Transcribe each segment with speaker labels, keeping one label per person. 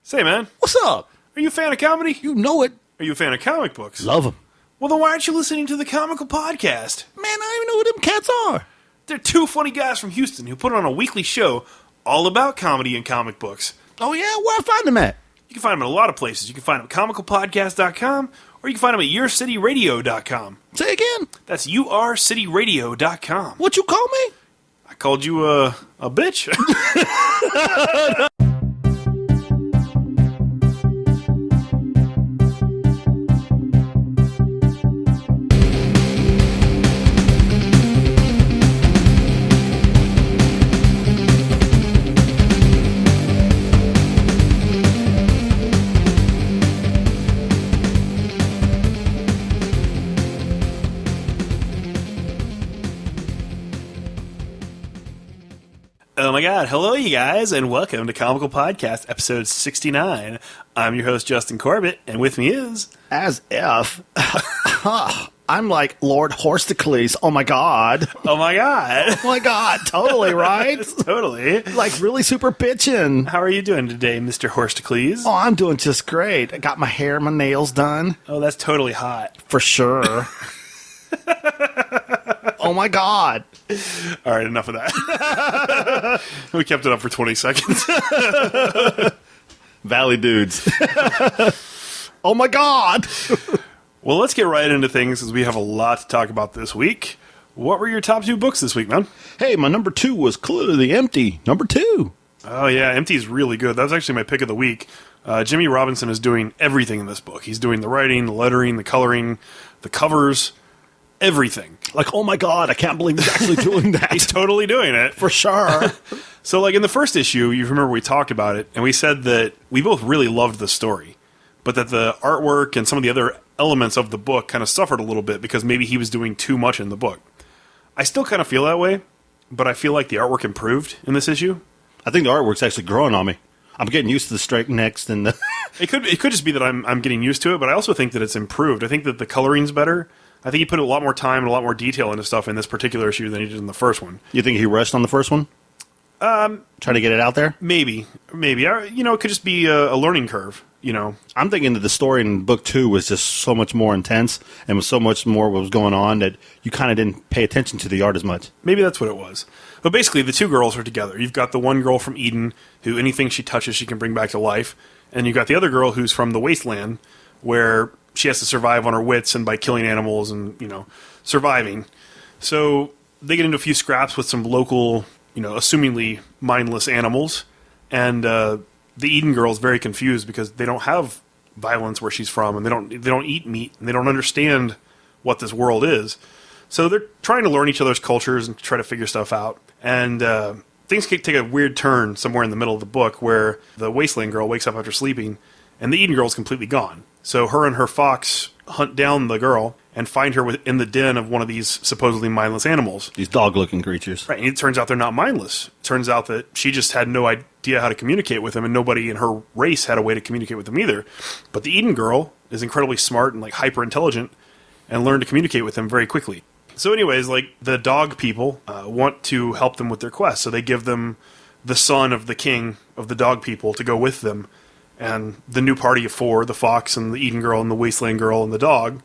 Speaker 1: Say, man,
Speaker 2: What's up?
Speaker 1: are you a fan of comedy?
Speaker 2: You know it.
Speaker 1: Are you a fan of comic books?
Speaker 2: Love them.
Speaker 1: Well, then why aren't you listening to the Comical Podcast?
Speaker 2: Man, I don't even know who them cats are.
Speaker 1: They're two funny guys from Houston who put on a weekly show all about comedy and comic books.
Speaker 2: Oh, yeah? Where I find them at?
Speaker 1: You can find them in a lot of places. You can find them at comicalpodcast.com, or you can find them at yourcityradio.com.
Speaker 2: Say again.
Speaker 1: That's yourcityradio.com.
Speaker 2: What you call me?
Speaker 1: I called you a bitch. Oh my god, hello you guys, and welcome to Comical Podcast, episode 69. I'm your host, Justin Corbett, and with me is...
Speaker 2: As if. I'm like Lord Horsticles. Oh, my God.
Speaker 1: Oh my god.
Speaker 2: Oh, my God. Totally, right?
Speaker 1: Totally.
Speaker 2: Like really super bitchin'.
Speaker 1: How are you doing today, Mr. Horsticles?
Speaker 2: Oh, I'm doing just great. I got my hair and my nails done.
Speaker 1: Oh, that's totally hot.
Speaker 2: For sure. Oh, my God.
Speaker 1: All right, enough of that. We kept it up for 20 seconds.
Speaker 2: Valley dudes. Oh, my God.
Speaker 1: Well, let's get right into things, because we have a lot to talk about this week. What were your top two books this week, man?
Speaker 2: Hey, my number 2 was Clearly Empty. Number 2.
Speaker 1: Oh, yeah, Empty is really good. That was actually my pick of the week. Jimmy Robinson is doing everything in this book. He's doing the writing, the lettering, the coloring, the covers, everything.
Speaker 2: Like, oh my God, I can't believe he's actually doing that.
Speaker 1: He's totally doing it.
Speaker 2: For sure.
Speaker 1: So, like, in the first issue, you remember we talked about it, and we said that we both really loved the story, but that the artwork and some of the other elements of the book kind of suffered a little bit because maybe he was doing too much in the book. I still kind of feel that way, but I feel like the artwork improved in this issue.
Speaker 2: I think the artwork's actually growing on me. I'm getting used to the straight necks and the...
Speaker 1: It could just be that I'm getting used to it, but I also think that it's improved. I think that the coloring's better. I think he put a lot more time and a lot more detail into stuff in this particular issue than he did in the first one.
Speaker 2: You think he rushed on the first one? Trying to get it out there?
Speaker 1: Maybe. It could just be a learning curve,
Speaker 2: I'm thinking that the story in book 2 was just so much more intense and was so much more what was going on that you kind of didn't pay attention to the art as much.
Speaker 1: Maybe that's what it was. But basically, the two girls are together. You've got the one girl from Eden, who anything she touches she can bring back to life. And you've got the other girl who's from the Wasteland, where she has to survive on her wits and by killing animals and, surviving. So they get into a few scraps with some local, assumingly mindless animals. And the Eden girl is very confused because they don't have violence where she's from, and they don't eat meat, and they don't understand what this world is. So they're trying to learn each other's cultures and try to figure stuff out. And things take a weird turn somewhere in the middle of the book where the Wasteland girl wakes up after sleeping, and the Eden girl is completely gone. So her and her fox hunt down the girl and find her in the den of one of these supposedly mindless animals.
Speaker 2: These dog-looking creatures.
Speaker 1: Right, and it turns out they're not mindless. It turns out that she just had no idea how to communicate with them, and nobody in her race had a way to communicate with them either. But the Eden girl is incredibly smart and hyper-intelligent and learned to communicate with them very quickly. So anyways, the dog people want to help them with their quest, so they give them the son of the king of the dog people to go with them. And the new party of 4, the fox and the Eden girl and the Wasteland girl and the dog,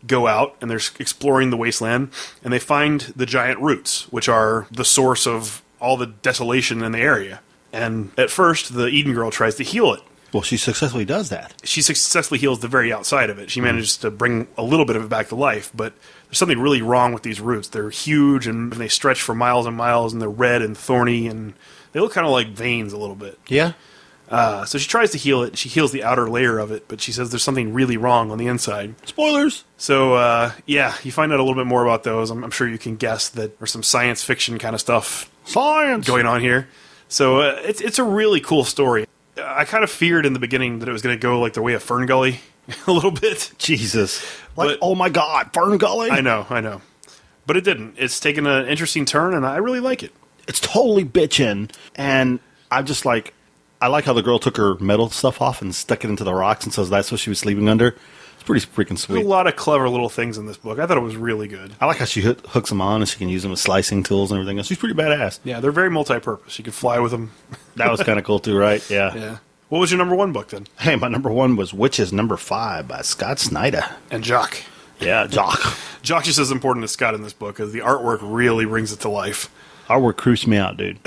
Speaker 1: go out and they're exploring the wasteland, and they find the giant roots, which are the source of all the desolation in the area. And at first, the Eden girl tries to heal it.
Speaker 2: Well, she successfully does that.
Speaker 1: She successfully heals the very outside of it. She manages to bring a little bit of it back to life, but there's something really wrong with these roots. They're huge, and they stretch for miles and miles, and they're red and thorny, and they look kind of like veins a little bit.
Speaker 2: Yeah.
Speaker 1: So she tries to heal it. She heals the outer layer of it, but she says there's something really wrong on the inside.
Speaker 2: Spoilers!
Speaker 1: So, you find out a little bit more about those. I'm sure you can guess that there's some science fiction kind of stuff going on here. So, it's a really cool story. I kind of feared in the beginning that it was going to go the way of Fern Gully a little bit.
Speaker 2: Jesus. Oh my God, Fern Gully?
Speaker 1: I know. But it didn't. It's taken an interesting turn, and I really like it.
Speaker 2: It's totally bitchin', and I'm just I like how the girl took her metal stuff off and stuck it into the rocks, and so that's what she was sleeping under. It's pretty freaking sweet.
Speaker 1: There's a lot of clever little things in this book. I thought it was really good.
Speaker 2: I like how she hooks them on, and she can use them as slicing tools and everything else. She's pretty badass.
Speaker 1: Yeah, they're very multi-purpose. You can fly with them.
Speaker 2: That was kind of cool too, right? Yeah.
Speaker 1: Yeah. What was your number one book then?
Speaker 2: Hey, my number one was Witches #5 by Scott Snyder.
Speaker 1: And Jock.
Speaker 2: Yeah, Jock.
Speaker 1: Jock just as important as Scott in this book, because the artwork really brings it to life.
Speaker 2: Artwork creeps me out, dude.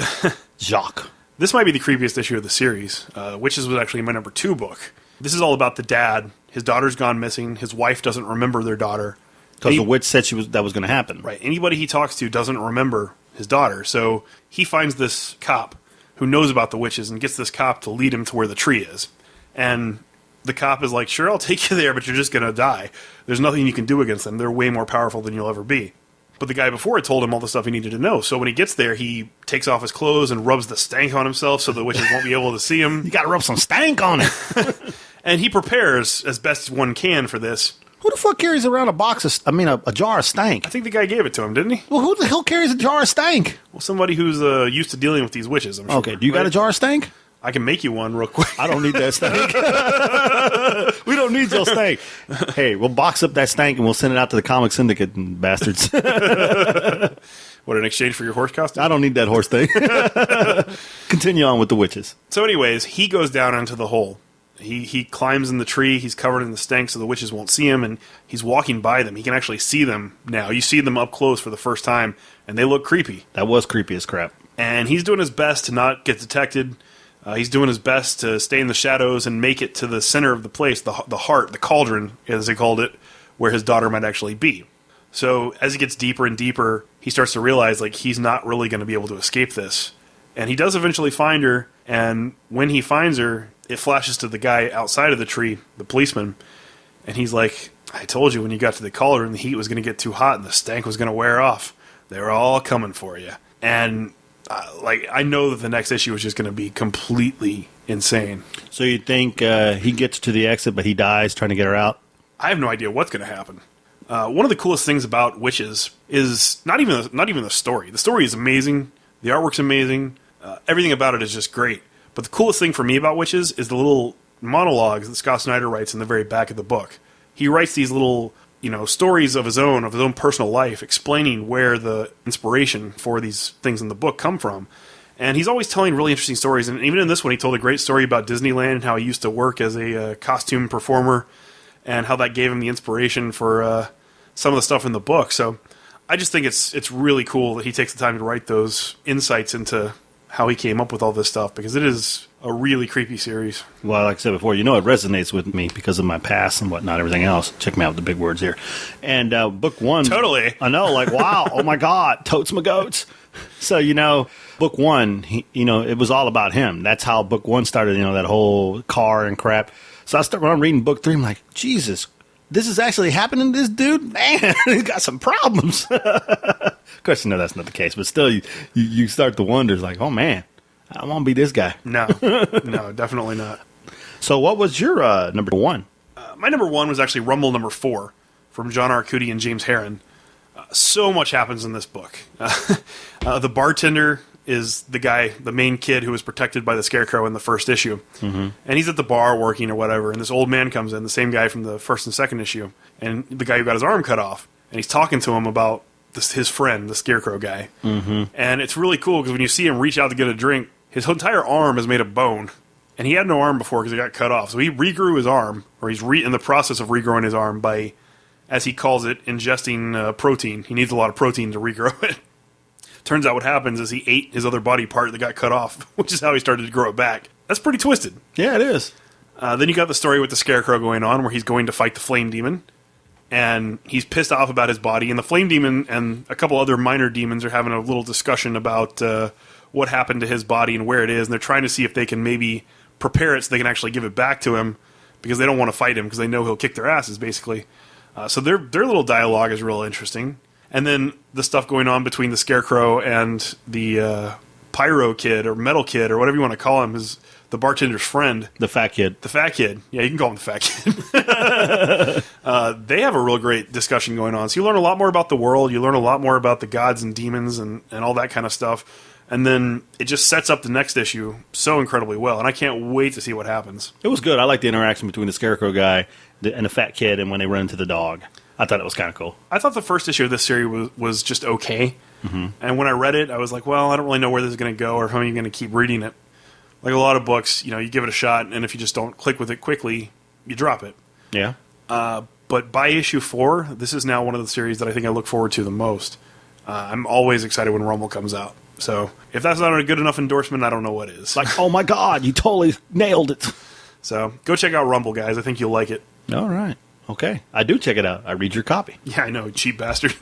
Speaker 2: Jock.
Speaker 1: This might be the creepiest issue of the series. Witches was actually my number 2 book. This is all about the dad. His daughter's gone missing. His wife doesn't remember their daughter.
Speaker 2: Because the witch said that was going to happen.
Speaker 1: Right. Anybody he talks to doesn't remember his daughter. So he finds this cop who knows about the witches and gets this cop to lead him to where the tree is. And the cop is like, sure, I'll take you there, but you're just going to die. There's nothing you can do against them. They're way more powerful than you'll ever be. But the guy before had told him all the stuff he needed to know. So when he gets there, he takes off his clothes and rubs the stank on himself so the witches won't be able to see him.
Speaker 2: You got to rub some stank on it.
Speaker 1: And he prepares as best as one can for this.
Speaker 2: Who the fuck carries around a jar of stank?
Speaker 1: I think the guy gave it to him, didn't he?
Speaker 2: Well, who the hell carries a jar of stank?
Speaker 1: Well, somebody who's used to dealing with these witches, I'm sure.
Speaker 2: Okay, do you got a jar of stank?
Speaker 1: I can make you one real quick.
Speaker 2: I don't need that stank. We don't need your stank. Hey, we'll box up that stank and we'll send it out to the comic syndicate, bastards.
Speaker 1: What, in exchange for your horse costume?
Speaker 2: I don't need that horse thing. Continue on with the witches.
Speaker 1: So anyways, he goes down into the hole. He climbs in the tree. He's covered in the stank so the witches won't see him, and he's walking by them. He can actually see them now. You see them up close for the first time, and they look creepy.
Speaker 2: That was creepy as crap.
Speaker 1: And he's doing his best to not get detected. He's doing his best to stay in the shadows and make it to the center of the place, the heart, the cauldron, as they called it, where his daughter might actually be. So as he gets deeper and deeper, he starts to realize like he's not really going to be able to escape this. And he does eventually find her, and when he finds her, it flashes to the guy outside of the tree, the policeman, and he's like, I told you when you got to the cauldron, the heat was going to get too hot and the stank was going to wear off. They were all coming for you. And I know that the next issue is just going to be completely insane.
Speaker 2: So you think he gets to the exit, but he dies trying to get her out?
Speaker 1: I have no idea what's going to happen. One of the coolest things about Witches is not even the story. The story is amazing. The artwork's amazing. Everything about it is just great. But the coolest thing for me about Witches is the little monologues that Scott Snyder writes in the very back of the book. He writes these little, stories of his own personal life, explaining where the inspiration for these things in the book come from. And he's always telling really interesting stories. And even in this one, he told a great story about Disneyland and how he used to work as a costume performer and how that gave him the inspiration for some of the stuff in the book. So I just think it's really cool that he takes the time to write those insights into how he came up with all this stuff, because it is a really creepy series.
Speaker 2: Well, like I said before, it resonates with me because of my past and whatnot, everything else. Check me out with the big words here. And book one...
Speaker 1: Totally.
Speaker 2: I know, like, wow, oh my God, totes my goats. So, book one, it was all about him. That's how book one started, that whole car and crap. So when I'm reading book 3, I'm like, Jesus, this is actually happening to this dude? Man, he's got some problems. Of course, that's not the case, but still, you start to wonder, like, oh man, I want to be this guy.
Speaker 1: No, definitely not.
Speaker 2: So what was your number one?
Speaker 1: My number one was actually Rumble number 4 from John Arcudi and James Herron. So much happens in this book. The bartender is the main kid who was protected by the Scarecrow in the first issue. Mm-hmm. And he's at the bar working or whatever, and this old man comes in, the same guy from the first and second issue, and the guy who got his arm cut off. And he's talking to him about his friend, the Scarecrow guy. Mm-hmm. And it's really cool because when you see him reach out to get a drink, his entire arm is made of bone. And he had no arm before because it got cut off. So he regrew his arm, or he's in the process of regrowing his arm by, as he calls it, ingesting protein. He needs a lot of protein to regrow it. Turns out what happens is he ate his other body part that got cut off, which is how he started to grow it back. That's pretty twisted.
Speaker 2: Yeah, it is.
Speaker 1: Then you got the story with the Scarecrow going on where he's going to fight the Flame Demon. And he's pissed off about his body. And the Flame Demon and a couple other minor demons are having a little discussion about what happened to his body and where it is. And they're trying to see if they can maybe prepare it so they can actually give it back to him, because they don't want to fight him because they know he'll kick their asses, basically. So their little dialogue is real interesting. And then the stuff going on between the Scarecrow and the Pyro Kid, or Metal Kid, or whatever you want to call him, is the bartender's friend.
Speaker 2: The fat kid.
Speaker 1: The fat kid. Yeah, you can call him the fat kid. They have a real great discussion going on. So you learn a lot more about the world. You learn a lot more about the gods and demons and all that kind of stuff. And then it just sets up the next issue so incredibly well. And I can't wait to see what happens.
Speaker 2: It was good. I like the interaction between the Scarecrow guy and the fat kid, and when they run into the dog. I thought it was kind of cool.
Speaker 1: I thought the first issue of this series was just okay. Mm-hmm. And when I read it, I was like, well, I don't really know where this is going to go or how I'm going to keep reading it. Like a lot of books, you give it a shot, and if you just don't click with it quickly, you drop it.
Speaker 2: Yeah.
Speaker 1: But by issue 4, this is now one of the series that I think I look forward to the most. I'm always excited when Rumble comes out. So if that's not a good enough endorsement, I don't know what is.
Speaker 2: Like, oh my God, you totally nailed it.
Speaker 1: So go check out Rumble, guys. I think you'll like it.
Speaker 2: All right. Okay. I do check it out. I read your copy.
Speaker 1: Yeah, I know, cheap bastard.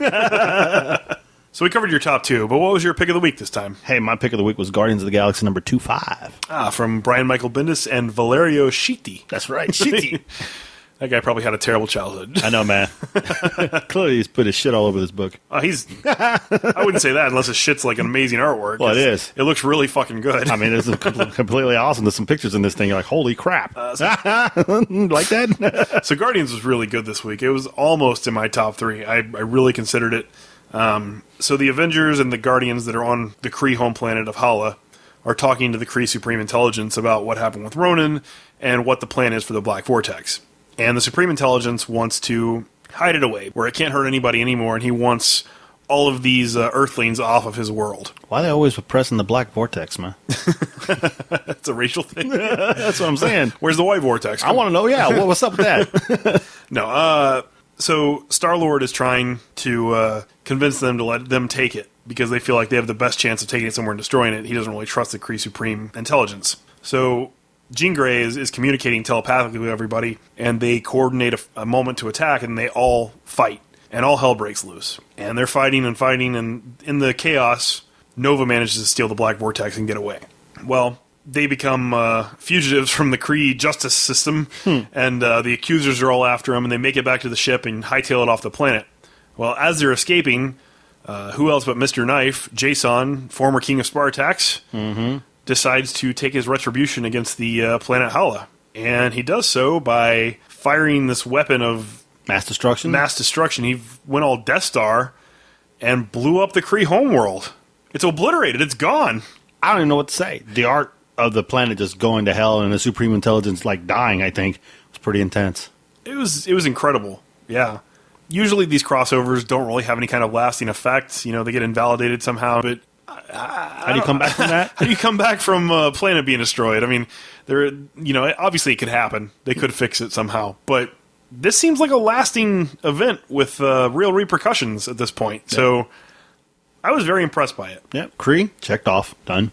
Speaker 1: So we covered your top 2, but what was your pick of the week this time?
Speaker 2: Hey, my pick of the week was Guardians of the Galaxy number 25.
Speaker 1: From Brian Michael Bendis and Valerio Schiti.
Speaker 2: That's right, Schiti.
Speaker 1: That guy probably had a terrible childhood.
Speaker 2: I know, man. Clearly he's put his shit all over this book.
Speaker 1: I wouldn't say that unless his shit's like an amazing artwork.
Speaker 2: Well, it is.
Speaker 1: It looks really fucking good.
Speaker 2: I mean, it's completely awesome. There's some pictures in this thing. You're like, holy crap. Like that?
Speaker 1: So Guardians was really good this week. It was almost in my top 3. I really considered it. So the Avengers and the Guardians that are on the Kree home planet of Hala are talking to the Kree Supreme Intelligence about what happened with Ronan and what the plan is for the Black Vortex. And the Supreme Intelligence wants to hide it away where it can't hurt anybody anymore, and he wants all of these Earthlings off of his world.
Speaker 2: Why are they always pressing the Black Vortex, man?
Speaker 1: That's a racial thing.
Speaker 2: That's what I'm saying.
Speaker 1: Where's the White Vortex?
Speaker 2: I want to know, what's up with that?
Speaker 1: No, so Star-Lord is trying to convince them to let them take it because they feel like they have the best chance of taking it somewhere and destroying it. He doesn't really trust the Kree Supreme Intelligence. So Jean Grey is communicating telepathically with everybody, and they coordinate a moment to attack, and they all fight, and all hell breaks loose. And they're fighting, and in the chaos, Nova manages to steal the Black Vortex and get away. Well, they become fugitives from the Kree justice system, and the accusers are all after them, and they make it back to the ship and hightail it off the planet. Well, as they're escaping, who else but Mr. Knife, Jason, former king of Spartax, decides to take his retribution against the planet Hala. And he does so by firing this weapon of
Speaker 2: mass destruction.
Speaker 1: He went all Death Star and blew up the Kree homeworld. It's obliterated. It's gone.
Speaker 2: I don't even know what to say. The art of the planet just going to hell and the Supreme Intelligence dying, I think, was pretty intense.
Speaker 1: It was incredible. Yeah. Usually these crossovers don't really have any kind of lasting effect. They get invalidated somehow, but
Speaker 2: how do you come back from that?
Speaker 1: How do you come back from a planet being destroyed? I mean, obviously it could happen. They could fix it somehow. But this seems like a lasting event with real repercussions at this point. Yep. So I was very impressed by it.
Speaker 2: Yeah, Kree, checked off. Done.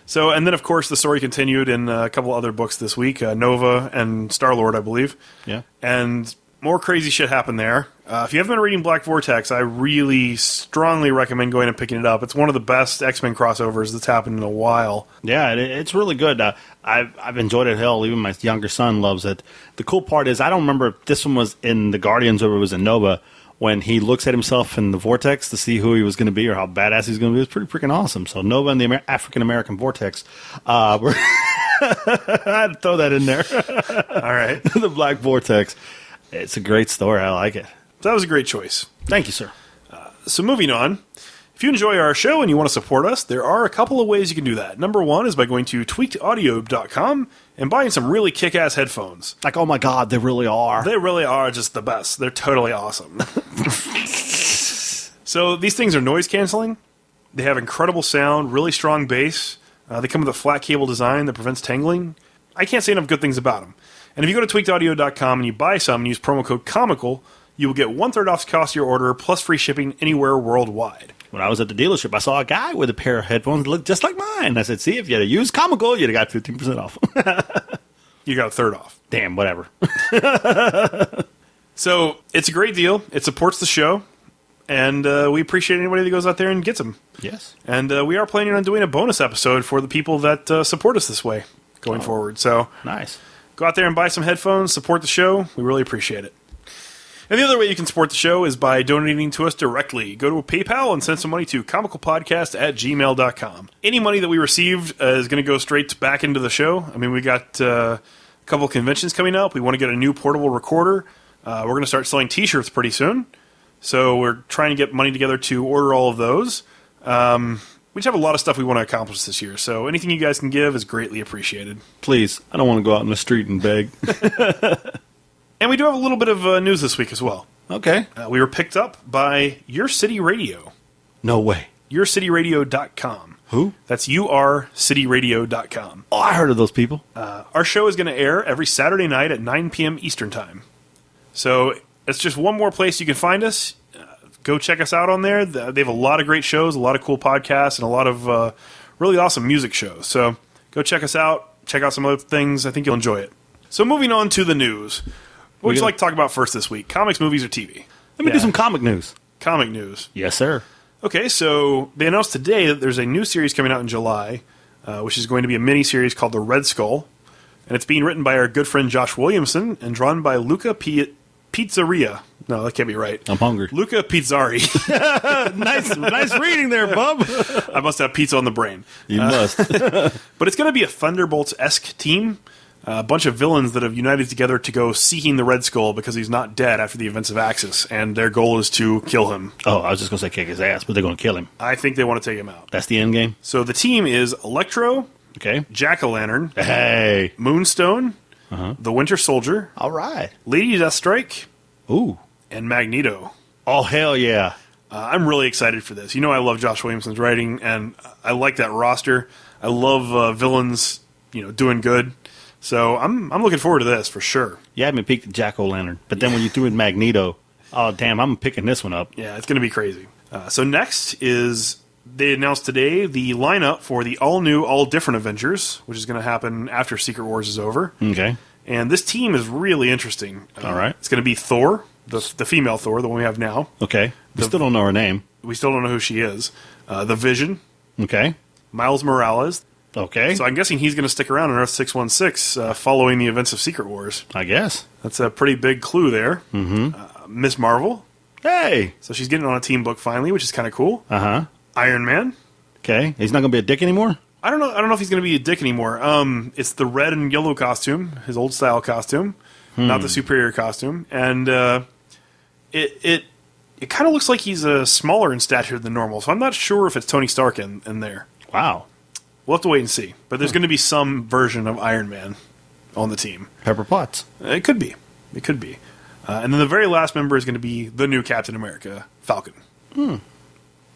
Speaker 1: So, and then, of course, the story continued in a couple other books this week. Nova and Star-Lord, I believe. Yeah. And more crazy shit happened there. If you haven't been reading Black Vortex, I really strongly recommend going and picking it up. It's one of the best X-Men crossovers that's happened in a while.
Speaker 2: Yeah, it's really good. I've enjoyed it. Hell, even my younger son loves it. The cool part is, I don't remember if this one was in the Guardians or it was in Nova, when he looks at himself in the Vortex to see who he was going to be or how badass he's going to be. It's pretty freaking awesome. So Nova and the African-American Vortex. I had to throw that in there.
Speaker 1: All right.
Speaker 2: The Black Vortex. It's a great story. I like it.
Speaker 1: That was a great choice.
Speaker 2: Thank you, sir.
Speaker 1: So moving on, if you enjoy our show and you want to support us, there are a couple of ways you can do that. Number one is by going to tweakedaudio.com and buying some really kick-ass headphones.
Speaker 2: Like, oh my God, they really are.
Speaker 1: They really are just the best. They're totally awesome. So these things are noise canceling. They have incredible sound, really strong bass. They come with a flat cable design that prevents tangling. I can't say enough good things about them. And if you go to tweakedaudio.com and you buy some and use promo code COMICAL, you will get 1/3 off the cost of your order plus free shipping anywhere worldwide.
Speaker 2: When I was at the dealership, I saw a guy with a pair of headphones that looked just like mine. I said, see, if you had used Comical, you'd have got 15% off.
Speaker 1: You got 1/3 off.
Speaker 2: Damn, whatever.
Speaker 1: So it's a great deal. It supports the show. And we appreciate anybody that goes out there and gets them.
Speaker 2: Yes.
Speaker 1: And we are planning on doing a bonus episode for the people that support us this way going forward. So
Speaker 2: nice.
Speaker 1: Go out there and buy some headphones, support the show. We really appreciate it. And the other way you can support the show is by donating to us directly. Go to PayPal and send some money to comicalpodcast@gmail.com. Any money that we received is going to go straight back into the show. I mean, we got a couple of conventions coming up. We want to get a new portable recorder. We're going to start selling T-shirts pretty soon. So we're trying to get money together to order all of those. We just have a lot of stuff we want to accomplish this year. So anything you guys can give is greatly appreciated.
Speaker 2: Please, I don't want to go out in the street and beg.
Speaker 1: And we do have a little bit of news this week as well.
Speaker 2: Okay.
Speaker 1: We were picked up by Your City Radio.
Speaker 2: No way.
Speaker 1: YourCityRadio.com.
Speaker 2: Who?
Speaker 1: That's urcityradio.com.
Speaker 2: Oh, I heard of those people.
Speaker 1: Our show is going to air every Saturday night at 9 p.m. Eastern Time. So it's just one more place you can find us. Go check us out on there. They have a lot of great shows, a lot of cool podcasts, and a lot of really awesome music shows. So go check us out. Check out some other things. I think you'll enjoy it. So moving on to the news. What would you like to talk about first this week? Comics, movies, or TV?
Speaker 2: Let me do some comic news.
Speaker 1: Comic news.
Speaker 2: Yes, sir.
Speaker 1: Okay, so they announced today that there's a new series coming out in July, which is going to be a mini-series called The Red Skull. And it's being written by our good friend Josh Williamson and drawn by Luca Pizzeria. No, that can't be right.
Speaker 2: I'm hungry.
Speaker 1: Luca Pizzari.
Speaker 2: nice reading there, bub.
Speaker 1: I must have pizza on the brain.
Speaker 2: You must.
Speaker 1: But it's going to be a Thunderbolts-esque team. A bunch of villains that have united together to go seeking the Red Skull because he's not dead after the events of Axis, and their goal is to kill him.
Speaker 2: Oh, I was just going to say kick his ass, but they're going to kill him.
Speaker 1: I think they want to take him out.
Speaker 2: That's the end game?
Speaker 1: So the team is Electro,
Speaker 2: Okay.
Speaker 1: Jack-O-Lantern,
Speaker 2: Hey.
Speaker 1: Moonstone, the Winter Soldier,
Speaker 2: All right.
Speaker 1: Lady Deathstroke,
Speaker 2: Ooh.
Speaker 1: and Magneto.
Speaker 2: Oh, hell yeah.
Speaker 1: I'm really excited for this. You know I love Josh Williamson's writing, and I like that roster. I love villains, doing good. So I'm looking forward to this for sure.
Speaker 2: You had me pick the Jack-O-Lantern, but then when you threw in Magneto, oh, damn, I'm picking this one up.
Speaker 1: Yeah, it's going to be crazy. So next is, they announced today the lineup for the all-new, all-different Avengers, which is going to happen after Secret Wars is over.
Speaker 2: Okay.
Speaker 1: And this team is really interesting.
Speaker 2: All right.
Speaker 1: It's going to be Thor, the female Thor, the one we have now.
Speaker 2: Okay. We still don't know her name.
Speaker 1: We still don't know who she is. The Vision,
Speaker 2: Okay.
Speaker 1: Miles Morales.
Speaker 2: Okay.
Speaker 1: So I'm guessing he's going to stick around on Earth 616 following the events of Secret Wars.
Speaker 2: I guess.
Speaker 1: That's a pretty big clue there. Mm-hmm. Miss Marvel.
Speaker 2: Hey.
Speaker 1: So she's getting on a team book finally, which is kind of cool.
Speaker 2: Uh-huh.
Speaker 1: Iron Man.
Speaker 2: Okay. He's not going to be a dick anymore?
Speaker 1: I don't know if he's going to be a dick anymore. It's the red and yellow costume, his old style costume, not the superior costume, and it kind of looks like he's smaller in stature than normal. So I'm not sure if it's Tony Stark in there.
Speaker 2: Wow.
Speaker 1: We'll have to wait and see. But there's going to be some version of Iron Man on the team.
Speaker 2: Pepper Potts.
Speaker 1: It could be. It could be. And then the very last member is going to be the new Captain America, Falcon.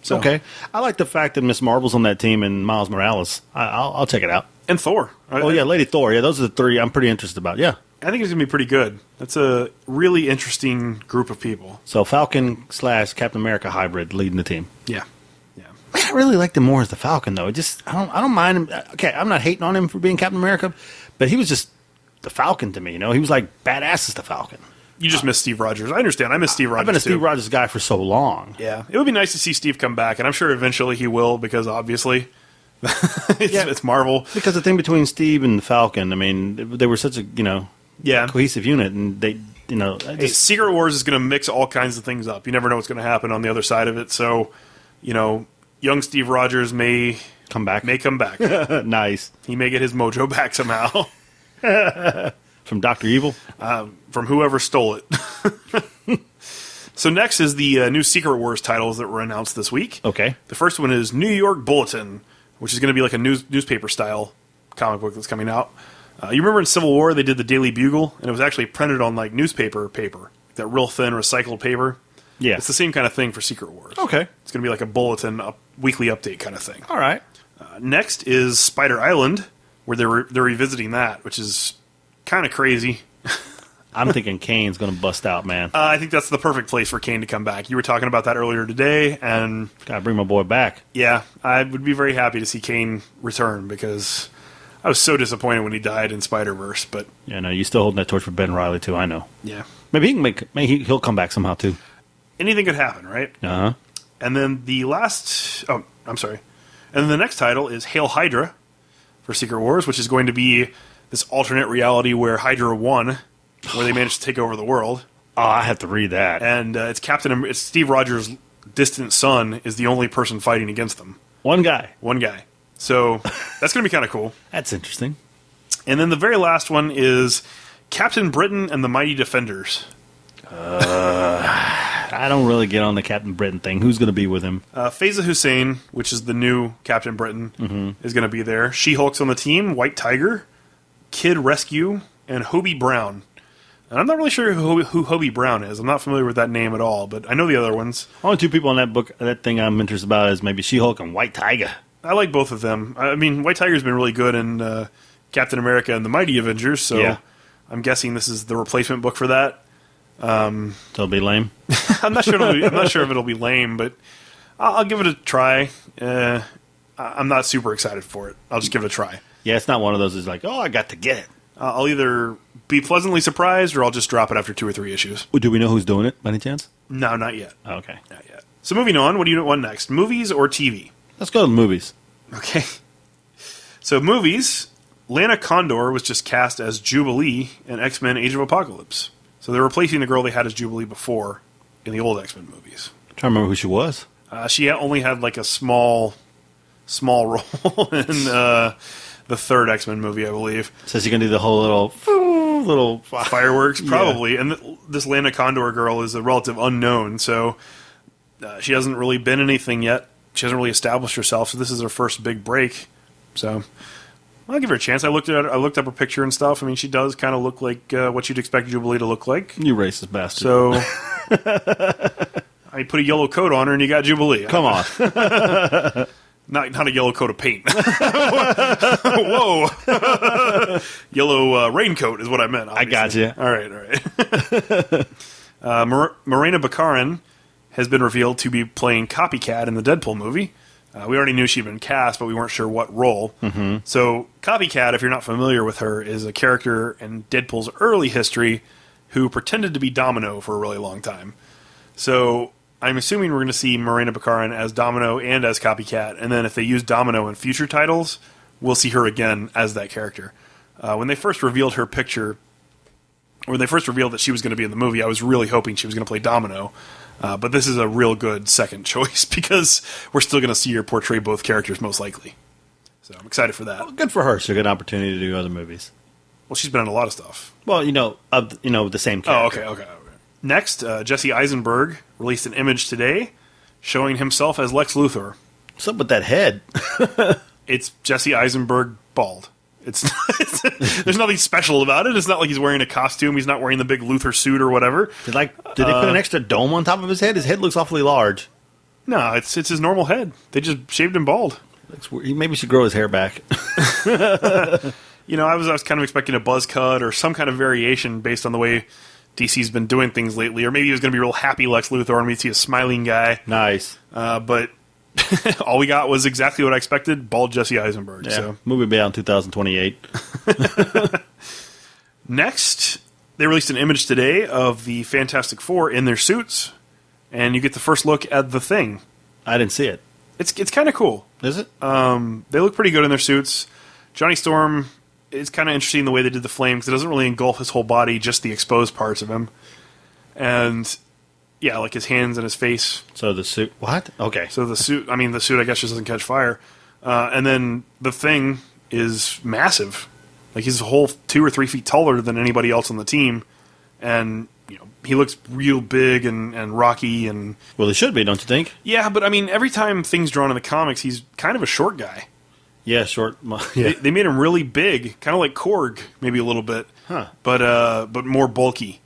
Speaker 1: So,
Speaker 2: Okay. I like the fact that Miss Marvel's on that team and Miles Morales. I'll check it out.
Speaker 1: And Thor.
Speaker 2: Oh, yeah, Lady Thor. Yeah, those are the three I'm pretty interested about. Yeah.
Speaker 1: I think it's going to be pretty good. That's a really interesting group of people.
Speaker 2: So Falcon / Captain America hybrid leading the team.
Speaker 1: Yeah.
Speaker 2: Man, I really liked him more as the Falcon, though. I don't mind him. Okay, I'm not hating on him for being Captain America, but he was just the Falcon to me. He was like badass as the Falcon.
Speaker 1: You just miss Steve Rogers. I understand. I miss Steve Rogers,
Speaker 2: I've been a
Speaker 1: too.
Speaker 2: Steve Rogers guy for so long.
Speaker 1: Yeah. It would be nice to see Steve come back, and I'm sure eventually he will, because obviously it's Marvel.
Speaker 2: Because the thing between Steve and the Falcon, I mean, they were such a, cohesive unit, and they,
Speaker 1: Hey, Secret Wars is going to mix all kinds of things up. You never know what's going to happen on the other side of it. So, young Steve Rogers may
Speaker 2: come back. Nice.
Speaker 1: He may get his mojo back somehow.
Speaker 2: From Dr. Evil?
Speaker 1: From whoever stole it. So next is the new Secret Wars titles that were announced this week.
Speaker 2: Okay.
Speaker 1: The first one is New York Bulletin, which is going to be like a newspaper-style comic book that's coming out. You remember in Civil War they did the Daily Bugle, and it was actually printed on like newspaper paper, that real thin recycled paper.
Speaker 2: Yeah.
Speaker 1: It's the same kind of thing for Secret Wars.
Speaker 2: Okay.
Speaker 1: It's going to be like a bulletin, a weekly update kind of thing.
Speaker 2: All right.
Speaker 1: Next is Spider Island, where they're revisiting that, which is kind of crazy.
Speaker 2: I'm thinking Kane's going to bust out, man.
Speaker 1: I think that's the perfect place for Kane to come back. You were talking about that earlier today, and
Speaker 2: Got to bring my boy back.
Speaker 1: yeah, I would be very happy to see Kane return, because I was so disappointed when he died in Spider-Verse, but
Speaker 2: Yeah, no, you still holding that torch for Ben Reilly, too, I know.
Speaker 1: yeah.
Speaker 2: Maybe he'll come back somehow, too.
Speaker 1: Anything could happen, right?
Speaker 2: Uh-huh.
Speaker 1: And then And then the next title is Hail Hydra for Secret Wars, which is going to be this alternate reality where Hydra won, where they managed to take over the world.
Speaker 2: Oh, I have to read that.
Speaker 1: And it's Steve Rogers' distant son is the only person fighting against them.
Speaker 2: One guy.
Speaker 1: So that's going to be kind of cool.
Speaker 2: That's interesting.
Speaker 1: And then the very last one is Captain Britain and the Mighty Defenders.
Speaker 2: I don't really get on the Captain Britain thing. Who's going to be with him?
Speaker 1: Faiza Hussein, which is the new Captain Britain, is going to be there. She-Hulk's on the team, White Tiger, Kid Rescue, and Hobie Brown. And I'm not really sure who Hobie Brown is. I'm not familiar with that name at all, but I know the other ones.
Speaker 2: Only two people on that book, that thing I'm interested about is maybe She-Hulk and White Tiger.
Speaker 1: I like both of them. I mean, White Tiger's been really good in Captain America and the Mighty Avengers, so I'm guessing this is the replacement book for that.
Speaker 2: So it'll be lame.
Speaker 1: I'm not sure if it'll be lame, but I'll give it a try. I'm not super excited for it. I'll just give it a try.
Speaker 2: Yeah, it's not one of those that's like, oh, I got to get it.
Speaker 1: I'll either be pleasantly surprised or I'll just drop it after 2 or 3 issues.
Speaker 2: Do we know who's doing it by any chance?
Speaker 1: No, not yet.
Speaker 2: Oh, okay.
Speaker 1: Not yet. So moving on, what do you want next? Movies or TV?
Speaker 2: Let's go to the movies.
Speaker 1: Okay. So movies, Lana Condor was just cast as Jubilee in X-Men Age of Apocalypse. So they're replacing the girl they had as Jubilee before in the old X-Men movies.
Speaker 2: I'm trying to remember who she was.
Speaker 1: She only had like a small role in the third X-Men movie, I believe.
Speaker 2: So she's going to do the whole little
Speaker 1: fireworks, probably. Yeah. And this Lana Condor girl is a relative unknown, so she hasn't really been anything yet. She hasn't really established herself, so this is her first big break. So I'll give her a chance. I looked up her picture and stuff. I mean, she does kind of look like what you'd expect Jubilee to look like.
Speaker 2: You racist bastard.
Speaker 1: So I put a yellow coat on her, and you got Jubilee.
Speaker 2: Come on.
Speaker 1: Not a yellow coat of paint. Whoa. Yellow raincoat is what I meant, obviously.
Speaker 2: I got you.
Speaker 1: All right. Morena Baccarin has been revealed to be playing Copycat in the Deadpool movie. We already knew she'd been cast, but we weren't sure what role. Mm-hmm. So Copycat, if you're not familiar with her, is a character in Deadpool's early history who pretended to be Domino for a really long time. So I'm assuming we're going to see Morena Baccarin as Domino and as Copycat, and then if they use Domino in future titles, we'll see her again as that character. When they first revealed her picture, when they first revealed that she was going to be in the movie, I was really hoping she was going to play Domino. But this is a real good second choice because we're still going to see her portray both characters most likely. So I'm excited for that.
Speaker 2: Well, good for her. She'll get an opportunity to do other movies.
Speaker 1: Well, she's been in a lot of stuff.
Speaker 2: Well, the same character.
Speaker 1: Oh, okay. Next, Jesse Eisenberg released an image today showing himself as Lex Luthor.
Speaker 2: What's up with that head?
Speaker 1: It's Jesse Eisenberg bald. There's nothing special about it. It's not like he's wearing a costume. He's not wearing the big Luthor suit or whatever.
Speaker 2: Did they put an extra dome on top of his head? His head looks awfully large.
Speaker 1: No, it's his normal head. They just shaved him bald.
Speaker 2: Maybe he should grow his hair back.
Speaker 1: I was kind of expecting a buzz cut or some kind of variation based on the way DC's been doing things lately. Or maybe he was going to be real happy Lex Luthor and we'd see a smiling guy.
Speaker 2: Nice.
Speaker 1: But all we got was exactly what I expted, bald Jesse Eisenberg.
Speaker 2: Yeah,
Speaker 1: so.
Speaker 2: movie will be out in 2028.
Speaker 1: Next, they released an image today of the Fantastic Four in their suits, and you get the first look at The Thing.
Speaker 2: I didn't see it.
Speaker 1: It's kind of cool.
Speaker 2: Is it?
Speaker 1: They look pretty good in their suits. Johnny Storm is kind of interesting the way they did the flame, because it doesn't really engulf his whole body, just the exposed parts of him. And yeah, like his hands and his face.
Speaker 2: So the suit... What? Okay.
Speaker 1: So the suit, I guess just doesn't catch fire. And then the Thing is massive. Like, he's a whole 2 or 3 feet taller than anybody else on the team. And, he looks real big and rocky. And
Speaker 2: well, he should be, don't you think?
Speaker 1: Yeah, but, every time Thing's drawn in the comics, he's kind of a short guy.
Speaker 2: Yeah, short. Yeah.
Speaker 1: They made him really big, kind of like Korg, maybe a little bit.
Speaker 2: Huh.
Speaker 1: But more bulky.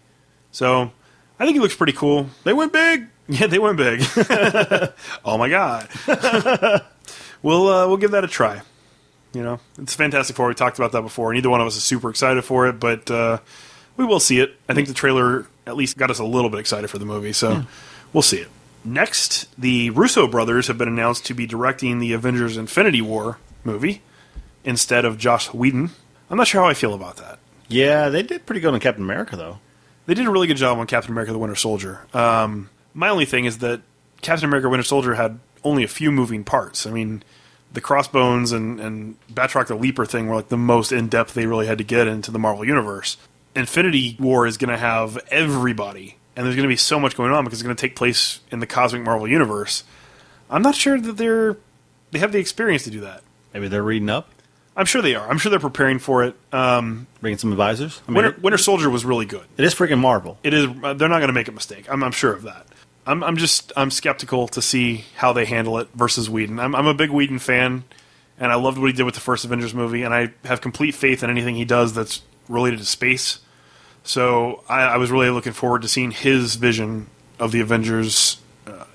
Speaker 1: So I think he looks pretty cool.
Speaker 2: They went big.
Speaker 1: Yeah, they went big. Oh my god. We'll give that a try. It's Fantastic Four. We talked about that before. Neither one of us is super excited for it, but we will see it. I think the trailer at least got us a little bit excited for the movie, so we'll see it. Next, the Russo brothers have been announced to be directing the Avengers Infinity War movie instead of Joss Whedon. I'm not sure how I feel about that.
Speaker 2: Yeah, they did pretty good on Captain America, though.
Speaker 1: They did a really good job on Captain America the Winter Soldier. My only thing is that Captain America Winter Soldier had only a few moving parts. The Crossbones and Batroc the Leaper thing were like the most in-depth they really had to get into the Marvel Universe. Infinity War is going to have everybody, and there's going to be so much going on because it's going to take place in the cosmic Marvel Universe. I'm not sure that they have the experience to do that.
Speaker 2: Maybe they're reading up?
Speaker 1: I'm sure they are. I'm sure they're preparing for it.
Speaker 2: Bringing some advisors?
Speaker 1: Winter Soldier was really good.
Speaker 2: It is freaking Marvel.
Speaker 1: It is. They're not going to make a mistake. I'm sure of that. I'm skeptical to see how they handle it versus Whedon. I'm a big Whedon fan, and I loved what he did with the first Avengers movie, and I have complete faith in anything he does that's related to space. So I was really looking forward to seeing his vision of the Avengers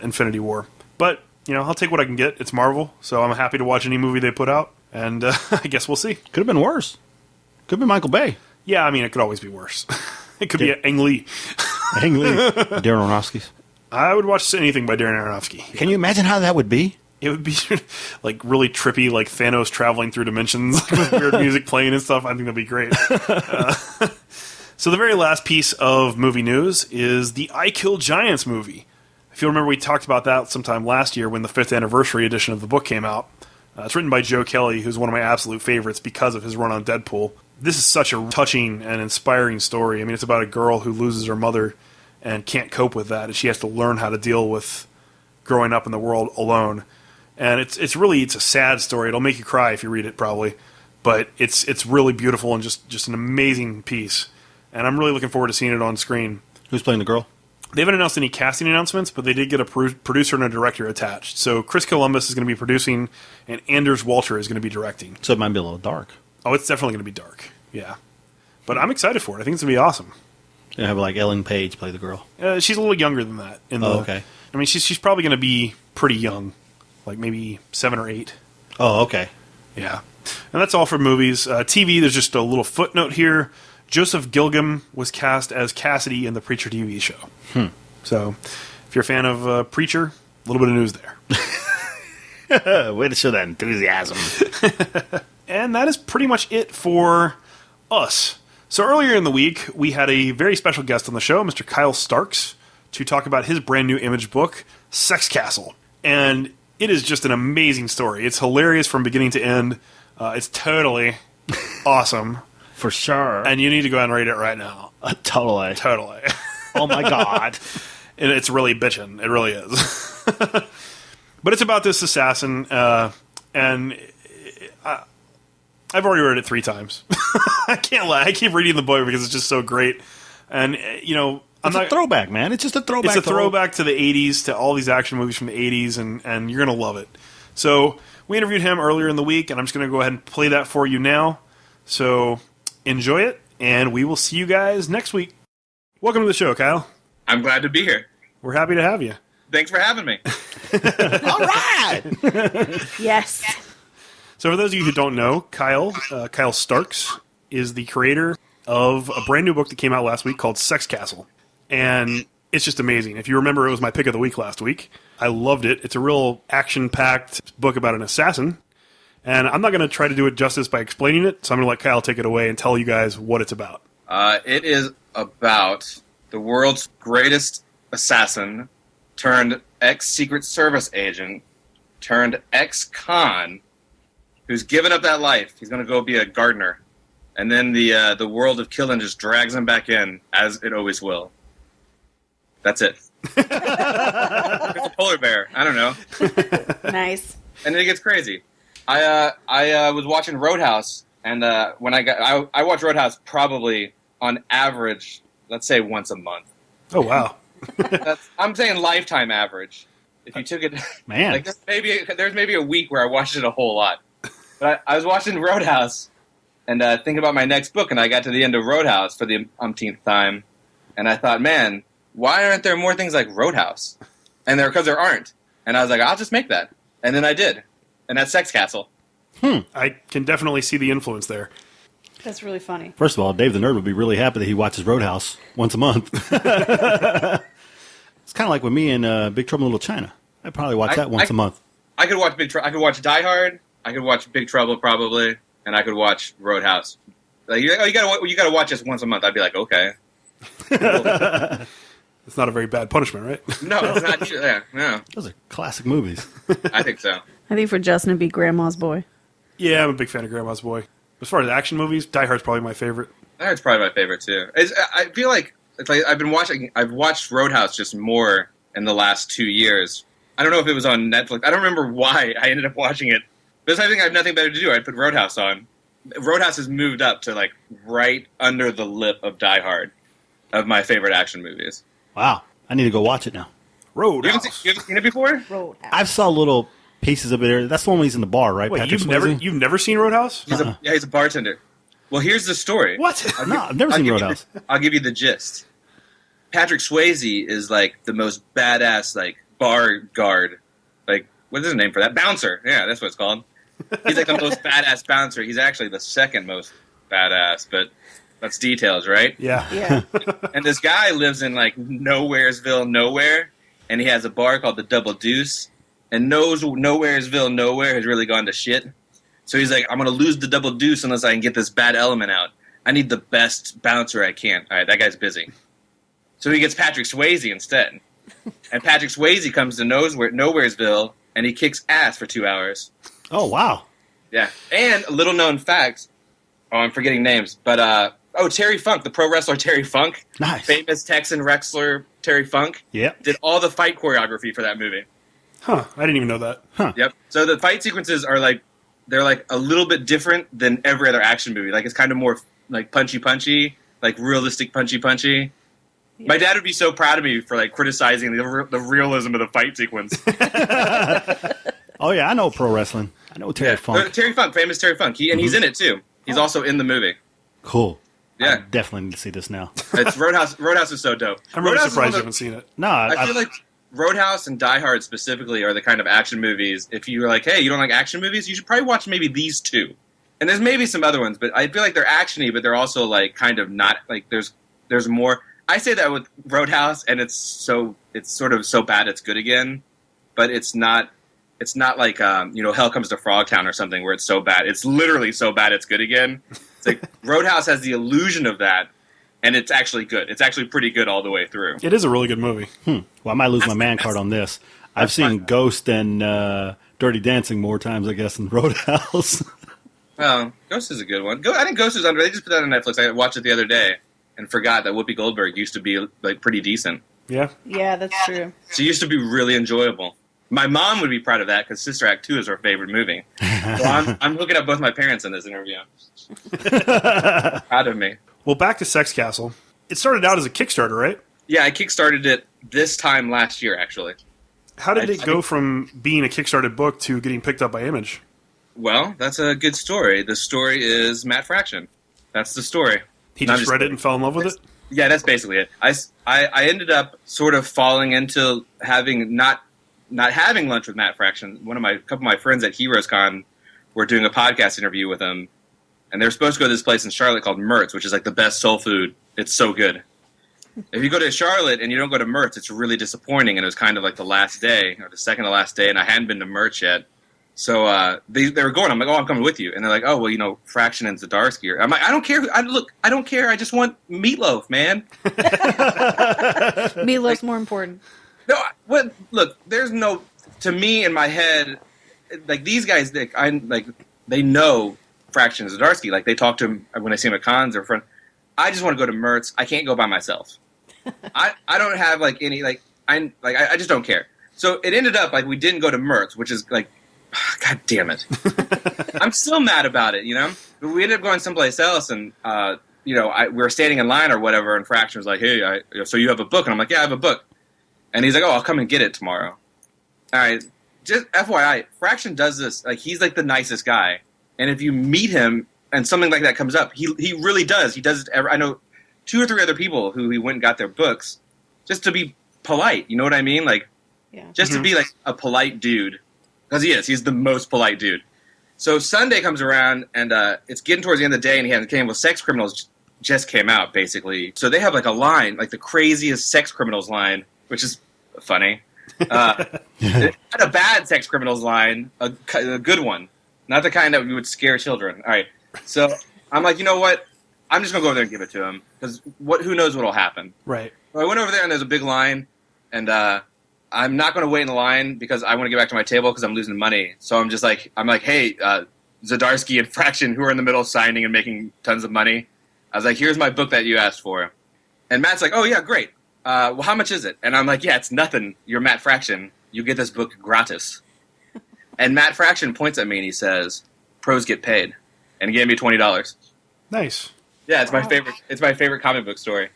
Speaker 1: Infinity War. But I'll take what I can get. It's Marvel, so I'm happy to watch any movie they put out, and I guess we'll see.
Speaker 2: Could have been worse. Could have been Michael Bay.
Speaker 1: Yeah, I mean, it could always be worse. It could be Ang Lee.
Speaker 2: Ang Lee. Darren Aronofsky.
Speaker 1: I would watch anything by Darren Aronofsky.
Speaker 2: Can you imagine how that would be?
Speaker 1: It would be like really trippy, like Thanos traveling through dimensions with weird music playing and stuff. I think that'd be great. So the very last piece of movie news is the I Kill Giants movie. If you remember, we talked about that sometime last year when the 5th anniversary edition of the book came out. It's written by Joe Kelly, who's one of my absolute favorites because of his run on Deadpool. This is such a touching and inspiring story. I mean, it's about a girl who loses her mother and can't cope with that, and she has to learn how to deal with growing up in the world alone. And it's a sad story. It'll make you cry if you read it, probably. But it's really beautiful and just an amazing piece. And I'm really looking forward to seeing it on screen.
Speaker 2: Who's playing the girl?
Speaker 1: They haven't announced any casting announcements, but they did get a producer and a director attached. So Chris Columbus is going to be producing, and Anders Walter is going to be directing.
Speaker 2: So it might be a little dark.
Speaker 1: Oh, it's definitely going to be dark. Yeah. But I'm excited for it. I think it's going to be awesome.
Speaker 2: You have like Ellen Page play the girl.
Speaker 1: She's a little younger than that.
Speaker 2: Okay.
Speaker 1: I mean, she's probably going to be pretty young, like maybe 7 or 8.
Speaker 2: Oh, okay.
Speaker 1: Yeah. And that's all for movies. TV, there's just a little footnote here. Joseph Gilgum was cast as Cassidy in the Preacher TV show. So, if you're a fan of Preacher, a little bit of news there.
Speaker 2: Way to show that enthusiasm.
Speaker 1: And that is pretty much it for us. So earlier in the week, we had a very special guest on the show, Mr. Kyle Starks, to talk about his brand new Image book, Sexcastle. And it is just an amazing story. It's hilarious from beginning to end. It's totally awesome.
Speaker 2: For sure.
Speaker 1: And you need to go ahead and read it right now.
Speaker 2: Totally.
Speaker 1: Totally.
Speaker 2: Oh my God.
Speaker 1: And it's really bitchin'. It really is. But it's about this assassin, and I've already read it 3 times. I can't lie. I keep reading the book because it's just so great. And,
Speaker 2: It's a throwback, man. It's just a throwback.
Speaker 1: It's a throwback to the 80s, to all these action movies from the 80s, and you're going to love it. So we interviewed him earlier in the week, and I'm just going to go ahead and play that for you now. So enjoy it, and we will see you guys next week. Welcome to the show, Kyle.
Speaker 3: I'm glad to be here.
Speaker 1: We're happy to have you.
Speaker 3: Thanks for having me.
Speaker 2: All right.
Speaker 4: Yes.
Speaker 1: So for those of you who don't know, Kyle Starks is the creator of a brand new book that came out last week called Sexcastle. And it's just amazing. If you remember, it was my pick of the week last week. I loved it. It's a real action-packed book about an assassin. And I'm not going to try to do it justice by explaining it, so I'm going to let Kyle take it away and tell you guys what it's about.
Speaker 3: It is about the world's greatest assassin turned ex-Secret Service agent turned ex-con who's given up that life. He's going to go be a gardener. And then the world of killing just drags him back in, as it always will. That's it. It's a polar bear. I don't know.
Speaker 4: Nice.
Speaker 3: And then it gets crazy. I was watching Roadhouse, and when I watch Roadhouse probably on average, let's say once a month.
Speaker 1: Oh, wow.
Speaker 3: I'm saying lifetime average. If you took it,
Speaker 2: Man.
Speaker 3: like there's maybe a week where I watched it a whole lot. But I was watching Roadhouse and thinking about my next book, and I got to the end of Roadhouse for the umpteenth time, and I thought, man, why aren't there more things like Roadhouse? And because there aren't. And I was like, I'll just make that. And then I did. And that's Sexcastle.
Speaker 1: I can definitely see the influence there.
Speaker 4: That's really funny.
Speaker 2: First of all, Dave the Nerd would be really happy that he watches Roadhouse once a month. It's kind of like with me and Big Trouble in Little China. I'd probably watch that once a month.
Speaker 3: I could watch I could watch Die Hard. I could watch Big Trouble probably, and I could watch Roadhouse. Like you gotta watch this once a month. I'd be like, okay.
Speaker 1: It's not a very bad punishment, right?
Speaker 3: No, it's not. Yeah, no,
Speaker 2: Those are classic movies.
Speaker 3: I think so.
Speaker 4: I think for Justin it'd be Grandma's Boy.
Speaker 1: Yeah, I'm a big fan of Grandma's Boy. As far as action movies, Die Hard's probably my favorite.
Speaker 3: Die Hard's probably my favorite too. I feel like it's like I've watched Roadhouse just more in the last 2 years. I don't know if it was on Netflix. I don't remember why I ended up watching it. Because I think I have nothing better to do. I'd put Roadhouse on. Roadhouse has moved up to like right under the lip of Die Hard of my favorite action movies.
Speaker 2: Wow. I need to go watch it now.
Speaker 1: Roadhouse.
Speaker 3: You haven't seen it before?
Speaker 4: Roadhouse.
Speaker 2: I've saw little pieces of it. That's the one when he's in the bar, right?
Speaker 1: Wait,
Speaker 2: Patrick
Speaker 1: you've
Speaker 2: Swayze?
Speaker 1: never seen Roadhouse?
Speaker 3: He's a bartender. Well, here's the story.
Speaker 1: What?
Speaker 2: No, I've never seen Roadhouse.
Speaker 3: I'll give you the gist. Patrick Swayze is like the most badass like bar guard like what is his name for that? Bouncer. Yeah, that's what it's called. He's like the most badass bouncer. He's actually the second most badass, but that's details, right?
Speaker 1: Yeah.
Speaker 4: Yeah.
Speaker 3: And this guy lives in like Nowheresville, nowhere, and he has a bar called the Double Deuce. And Nowheresville, nowhere has really gone to shit. So he's like, I'm going to lose the Double Deuce unless I can get this bad element out. I need the best bouncer I can. All right, that guy's busy. So he gets Patrick Swayze instead. And Patrick Swayze comes to Nowheresville, and he kicks ass for 2 hours.
Speaker 2: Oh, wow.
Speaker 3: Yeah. And a little known fact, I'm forgetting names, but, Terry Funk, the pro wrestler Terry Funk.
Speaker 2: Nice.
Speaker 3: Famous Texan wrestler Terry Funk.
Speaker 2: Yep.
Speaker 3: Did all the fight choreography for that movie.
Speaker 1: Huh. I didn't even know that.
Speaker 3: Yep. So the fight sequences are like, they're like a little bit different than every other action movie. Like it's kind of more like punchy, like realistic punchy. Yeah. My dad would be so proud of me for like criticizing the realism of the fight sequence.
Speaker 2: Oh yeah, I know pro wrestling. I know Terry Funk.
Speaker 3: Terry Funk, famous Terry Funk. He's in it too. He's also in the movie.
Speaker 2: Cool.
Speaker 3: Yeah.
Speaker 2: I definitely need to see this now.
Speaker 3: It's Roadhouse. Roadhouse is so dope.
Speaker 1: I'm really
Speaker 3: Roadhouse
Speaker 1: surprised you haven't seen it.
Speaker 2: No,
Speaker 3: I feel like Roadhouse and Die Hard specifically are the kind of action movies. If you're like, hey, you don't like action movies, you should probably watch maybe these two. And there's maybe some other ones, but I feel like they're actiony, but they're also like kind of not like there's more. I say that with Roadhouse, and it's sort of so bad it's good again, but it's not like Hell Comes to Frogtown or something where it's so bad it's literally so bad it's good again. It's like Roadhouse has the illusion of that. And it's actually good. It's actually pretty good all the way through.
Speaker 1: It is a really good movie.
Speaker 2: Well, I might lose my man card on this. I've seen Ghost and Dirty Dancing more times, I guess, than Roadhouse.
Speaker 3: Well, Ghost is a good one. I think Ghost is under. They just put that on Netflix. I watched it the other day and forgot that Whoopi Goldberg used to be like pretty decent.
Speaker 1: Yeah.
Speaker 4: Yeah, that's true.
Speaker 3: She used to be really enjoyable. My mom would be proud of that because Sister Act 2 is her favorite movie. So I'm hooking up both my parents in this interview. Proud of me.
Speaker 1: Well, back to Sexcastle. It started out as a Kickstarter, right?
Speaker 3: Yeah, I kickstarted it this time last year, actually.
Speaker 1: How did it go from being a Kickstarted book to getting picked up by Image?
Speaker 3: Well, that's a good story. The story is Matt Fraction. That's the story.
Speaker 1: He just read it and fell in love with it?
Speaker 3: Yeah, that's basically it. I ended up sort of falling into having not having lunch with Matt Fraction. A couple of my friends at Heroes Con were doing a podcast interview with him, and they're supposed to go to this place in Charlotte called Mertz, which is like the best soul food. It's so good. If you go to Charlotte and you don't go to Mertz, it's really disappointing, and it was kind of like the last day, or the second to last day, and I hadn't been to Mertz yet. So they were going. I'm like, oh, I'm coming with you. And they're like, oh, well, Fraction and Zdarsky. I'm like, I don't care. I don't care. I just want meatloaf, man.
Speaker 4: Meatloaf's more important.
Speaker 3: No, look, there's no, to me in my head, like these guys, they know Fraction and Zdarsky. Like they talk to him when I see him at cons or front. I just want to go to Mertz. I can't go by myself. I don't have like any I just don't care. So it ended up like we didn't go to Mertz, which is like, God damn it. I'm still mad about it, But we ended up going someplace else, and we were standing in line or whatever, and Fraction was like, "Hey, so you have a book?" And I'm like, "Yeah, I have a book." And he's like, "Oh, I'll come and get it tomorrow." All right, just FYI, Fraction does this like he's like the nicest guy, and if you meet him and something like that comes up, he really does. He does it. I know 2 or 3 other people who he went and got their books just to be polite. You know what I mean? Like, just to be like a polite dude. Because he is. He's the most polite dude. So Sunday comes around, and it's getting towards the end of the day, and he hasn't came. Well, Sex Criminals just came out, basically. So they have like a line, like the craziest Sex Criminals line, which is funny. Not a bad Sex Criminals line, a good one. Not the kind that would scare children. All right. So I'm like, you know what? I'm just going to go over there and give it to him. Because who knows what will happen.
Speaker 1: Right.
Speaker 3: So I went over there, and there's a big line, and I'm not going to wait in the line because I want to get back to my table because I'm losing money. So I'm like, hey, Zdarsky and Fraction, who are in the middle of signing and making tons of money. I was like, here's my book that you asked for. And Matt's like, oh, yeah, great. Well, how much is it? And I'm like, yeah, it's nothing. You're Matt Fraction. You get this book gratis. And Matt Fraction points at me and he says, pros get paid. And he gave me $20.
Speaker 1: Nice.
Speaker 3: Yeah, it's my favorite. It's my favorite comic book story.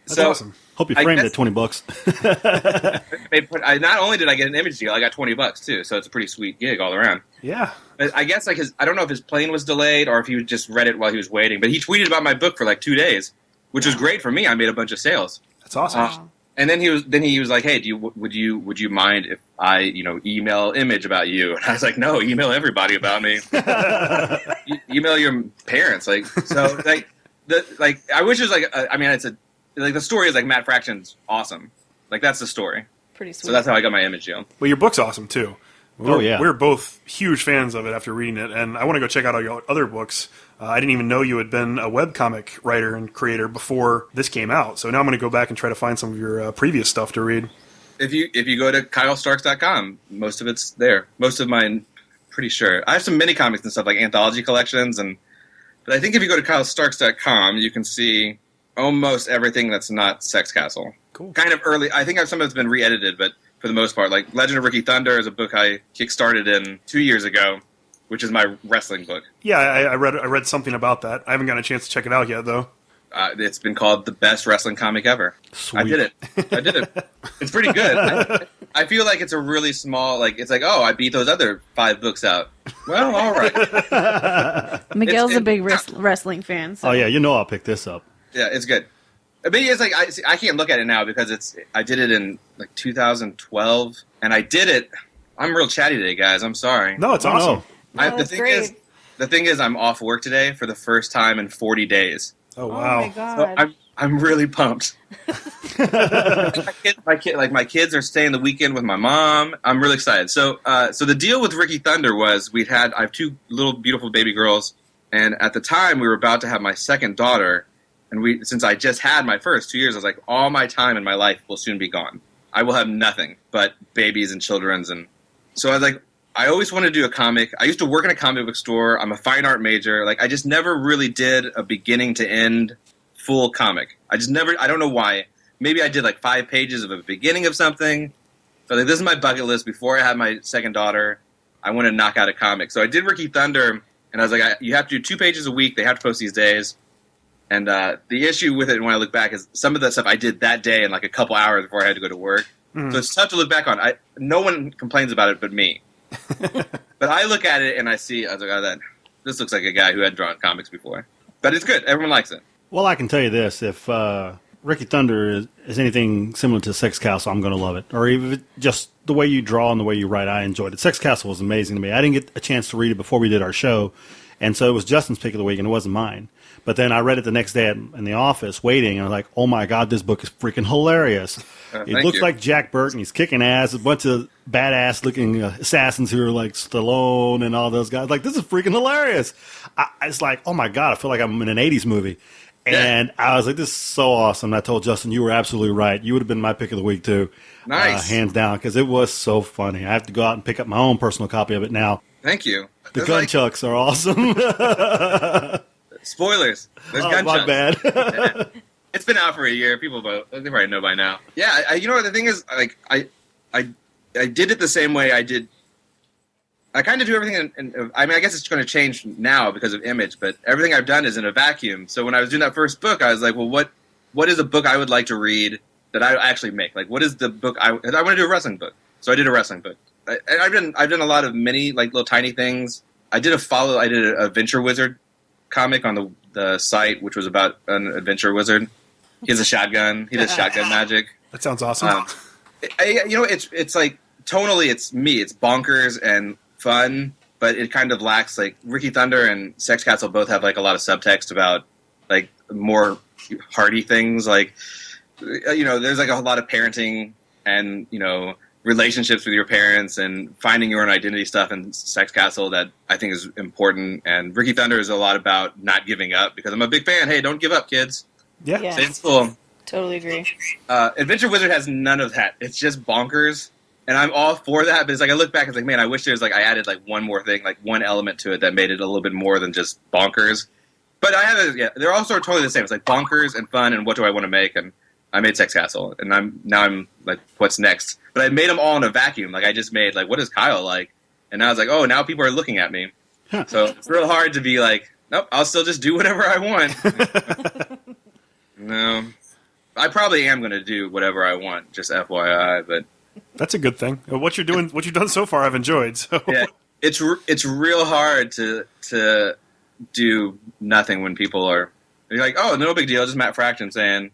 Speaker 1: That's awesome.
Speaker 2: Hope you framed it $20.
Speaker 3: Not only did I get an Image deal, I got $20 too. So it's a pretty sweet gig all around.
Speaker 1: Yeah.
Speaker 3: But I guess I don't know if his plane was delayed or if he just read it while he was waiting. But he tweeted about my book for like 2 days, which was great for me. I made a bunch of sales.
Speaker 1: That's awesome.
Speaker 3: And then he was like, hey, would you mind if I email Image about you? And I was like, no, email everybody about me. Email your parents, like so like I wish it was like the story is like Matt Fraction's awesome, like that's the story.
Speaker 4: Pretty sweet.
Speaker 3: So that's how I got my Image deal.
Speaker 1: Well, your book's awesome too.
Speaker 2: Yeah.
Speaker 1: We're both huge fans of it after reading it, and I want to go check out all your other books. I didn't even know you had been a webcomic writer and creator before this came out, so now I'm going to go back and try to find some of your previous stuff to read.
Speaker 3: If you go to kylestarks.com, most of it's there. Most of mine, pretty sure. I have some mini comics and stuff like anthology collections, but I think if you go to kylestarks.com, you can see almost everything that's not Sexcastle.
Speaker 1: Cool.
Speaker 3: Kind of early. I think some of it's been re-edited, but for the most part, like Legend of Ricky Thunder is a book I kickstarted in 2 years ago, which is my wrestling book.
Speaker 1: Yeah, I read something about that. I haven't gotten a chance to check it out yet, though.
Speaker 3: It's been called the best wrestling comic ever.
Speaker 2: Sweet.
Speaker 3: I did it. It's pretty good. I feel like it's a really small, like, it's like, oh, I beat those other 5 books out. Well, all right.
Speaker 4: Miguel's a big wrestling fan. So.
Speaker 2: Oh, yeah, I'll pick this up.
Speaker 3: Yeah, it's good. But it's like, I can't look at it now because I did it in, like, 2012, and I did it. I'm real chatty today, guys. I'm sorry.
Speaker 1: No, it's awesome.
Speaker 4: No, that's great.
Speaker 3: The thing is, I'm off work today for the first time in 40 days.
Speaker 1: Oh, wow.
Speaker 4: Oh, my God.
Speaker 3: So I'm really pumped. my kids are staying the weekend with my mom. I'm really excited. So the deal with Ricky Thunder was I have 2 little beautiful baby girls, and at the time we were about to have my second daughter, and since I just had my first 2 years, I was like, all my time in my life will soon be gone. I will have nothing but babies and children's, and so I was like, I always wanted to do a comic. I used to work in a comic book store. I'm a fine art major. Like, I just never really did a beginning to end full comic. I don't know why. Maybe I did like 5 pages of a beginning of something. But like, this is my bucket list. Before I had my second daughter, I want to knock out a comic. So I did Ricky Thunder, and I was like, you have to do 2 pages a week. They have to post these days. And the issue with it when I look back is some of the stuff I did that day in like a couple hours before I had to go to work. So it's tough to look back on. No one complains about it but me. But I look at it and I was like, oh, this looks like a guy who had drawn comics before. But it's good. Everyone likes it.
Speaker 2: Well, I can tell you this. If Ricky Thunder is anything similar to Sexcastle, I'm going to love it. Or even just the way you draw and the way you write, I enjoyed it. Sexcastle was amazing to me. I didn't get a chance to read it before we did our show, and so it was Justin's pick of the week, and it wasn't mine. But then I read it the next day in the office waiting, and I was like, oh, my God, this book is freaking hilarious. It looks like Jack Burton. He's kicking ass. A bunch of badass-looking assassins who are like Stallone and all those guys. Like, this is freaking hilarious. It's like, oh, my God, I feel like I'm in an 80s movie. And I was like, this is so awesome. I told Justin, you were absolutely right. You would have been my pick of the week, too.
Speaker 3: Nice.
Speaker 2: Hands down, because it was so funny. I have to go out and pick up my own personal copy of it now.
Speaker 3: Thank you.
Speaker 2: The gunchucks are awesome.
Speaker 3: Spoilers. There's gunchucks.
Speaker 2: My bad.
Speaker 3: It's been out for a year. They probably know by now. Yeah, you know what the thing is? Like, I did it the same way I did. I kind of do everything. I mean, I guess it's going to change now because of Image, but everything I've done is in a vacuum. So when I was doing that first book, I was like, well, what is a book I would like to read that I actually make? Like, what is the book I want to do a wrestling book? So I did a wrestling book. I've done a lot of mini, like, little tiny things. I did a Adventure Wizard comic on the site, which was about an adventure wizard. He has a shotgun. He does shotgun magic.
Speaker 1: That sounds awesome.
Speaker 3: It's like, tonally, it's me. It's bonkers and fun, but it kind of lacks, like, Ricky Thunder and Sexcastle both have, like, a lot of subtext about, like, more hearty things. Like, there's, like, a lot of parenting and, relationships with your parents and finding your own identity stuff in Sexcastle that I think is important. And Ricky Thunder is a lot about not giving up, because I'm a big fan. Hey, don't give up, kids.
Speaker 1: Yeah.
Speaker 3: Stay in school.
Speaker 4: Totally agree.
Speaker 3: Adventure Wizard has none of that. It's just bonkers. And I'm all for that, but it's like, I look back, it's like, man, I wish there's like, I added like one more thing, like one element to it that made it a little bit more than just bonkers. But they're all sort of totally the same. It's like bonkers and fun and what do I want to make? And I made Sexcastle, and I'm like, what's next? But I made them all in a vacuum. Like, I just made, like, what is Kyle like? And I was like, oh, now people are looking at me. So it's real hard to be like, nope, I'll still just do whatever I want. No. I probably am going to do whatever I want, just FYI, but...
Speaker 1: That's a good thing. What you've done so far, I've enjoyed. So.
Speaker 3: Yeah, it's real hard to do nothing when people are... You're like, oh, no big deal, just Matt Fraction saying...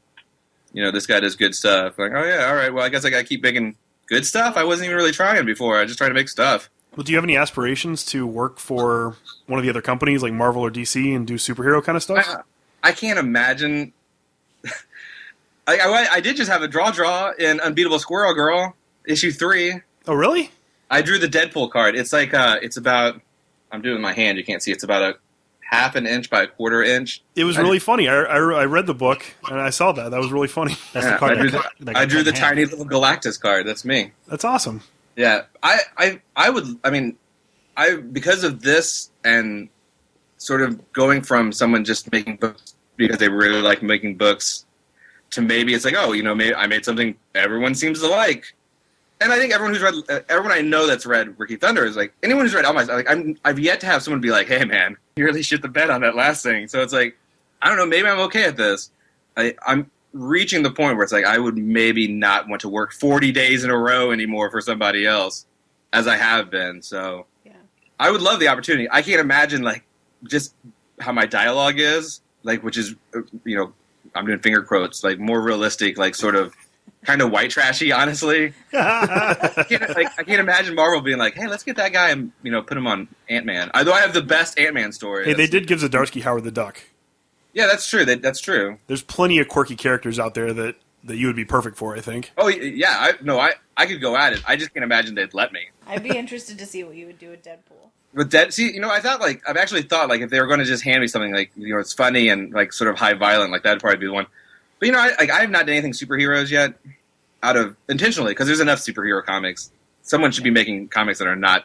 Speaker 3: this guy does good stuff. Like, oh yeah, all right. Well, I guess I got to keep making good stuff. I wasn't even really trying before. I just tried to make stuff.
Speaker 1: Well, do you have any aspirations to work for one of the other companies like Marvel or DC and do superhero kind of stuff?
Speaker 3: I can't imagine. I did just have a draw in Unbeatable Squirrel Girl, issue 3.
Speaker 1: Oh, really?
Speaker 3: I drew the Deadpool card. It's like, it's about, I'm doing my hand, you can't see, it's about a half an inch by a quarter inch.
Speaker 1: It was really funny. I read the book, and I saw that. That was really funny.
Speaker 2: That's the card.
Speaker 3: I drew the tiny little Galactus card. That's me.
Speaker 1: That's awesome.
Speaker 3: Yeah. Because of this and sort of going from someone just making books because they really like making books to maybe it's like, oh, maybe I made something everyone seems to like. And I think everyone I know that's read Ricky Thunder is like, anyone who's read Almighty, like, I've yet to have someone be like, hey man, you really shit the bed on that last thing. So it's like, I don't know, maybe I'm okay at this. I'm reaching the point where it's like, I would maybe not want to work 40 days in a row anymore for somebody else, as I have been. So yeah. I would love the opportunity. I can't imagine like just how my dialogue is, like, which is, I'm doing finger quotes, like more realistic, like sort of kind of white trashy, honestly. I can't imagine Marvel being like, hey, let's get that guy and put him on Ant-Man. Although I have the best Ant-Man story.
Speaker 1: Hey, they did give Zdarsky Howard the Duck.
Speaker 3: Yeah, that's true. That's true.
Speaker 1: There's plenty of quirky characters out there that you would be perfect for, I think.
Speaker 3: Oh, yeah. I could go at it. I just can't imagine they'd let me.
Speaker 4: I'd be interested to see what you would do with Deadpool.
Speaker 3: With I've actually thought, like, if they were going to just hand me something, like, it's funny and, like, sort of high violent, like, that'd probably be the one. But, I have not done anything superheroes yet, intentionally, because there's enough superhero comics. Someone should be making comics that are not...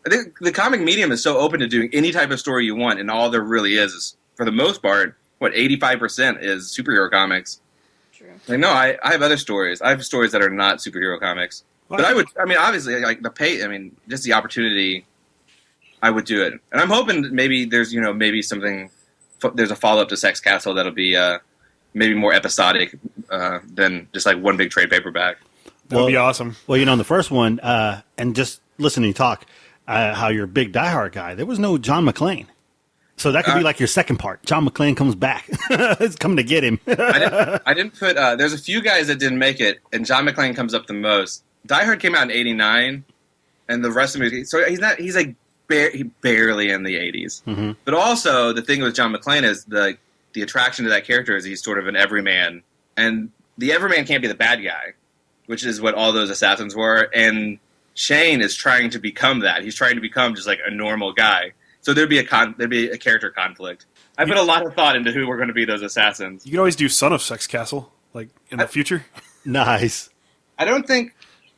Speaker 3: I think the comic medium is so open to doing any type of story you want, and all there really is, for the most part, 85% is superhero comics.
Speaker 4: True.
Speaker 3: Like, no, I have other stories. I have stories that are not superhero comics. Well, but obviously, like, just the opportunity, I would do it. And I'm hoping maybe there's, maybe something, there's a follow-up to Sexcastle that'll be maybe more episodic than just like one big trade paperback.
Speaker 1: That would be awesome.
Speaker 2: Well, in the first one, and just listening you talk, how you're a big Die Hard guy, there was no John McClane. So that could be like your second part. John McClane comes back. It's coming to get him.
Speaker 3: I didn't put, there's a few guys that didn't make it, and John McClane comes up the most. Die Hard came out in 89, and the rest of the movie, so he's like barely in the 80s. Mm-hmm. But also, the thing with John McClane is the attraction to that character is he's sort of an everyman. And the everyman can't be the bad guy, which is what all those assassins were. And Shane is trying to become that. He's trying to become just like a normal guy. So there'd be a character conflict. I put a lot of thought into who were going to be those assassins.
Speaker 1: You could always do Son of Sexcastle, like, in the future.
Speaker 2: Nice.
Speaker 3: I don't think,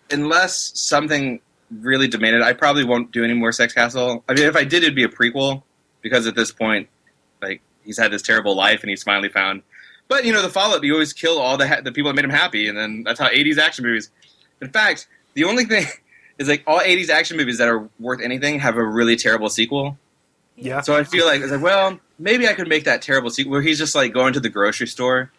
Speaker 3: unless something really demanded, I probably won't do any more Sexcastle. I mean, if I did, it'd be a prequel, because at this point, like, he's had this terrible life and he's finally found. But, the follow-up, you always kill all the people that made him happy, and then that's how 80s action movies. In fact, the only thing is, like, all 80s action movies that are worth anything have a really terrible sequel.
Speaker 1: Yeah.
Speaker 3: So I feel like, it's like, well, maybe I could make that terrible sequel where he's just, like, going to the grocery store.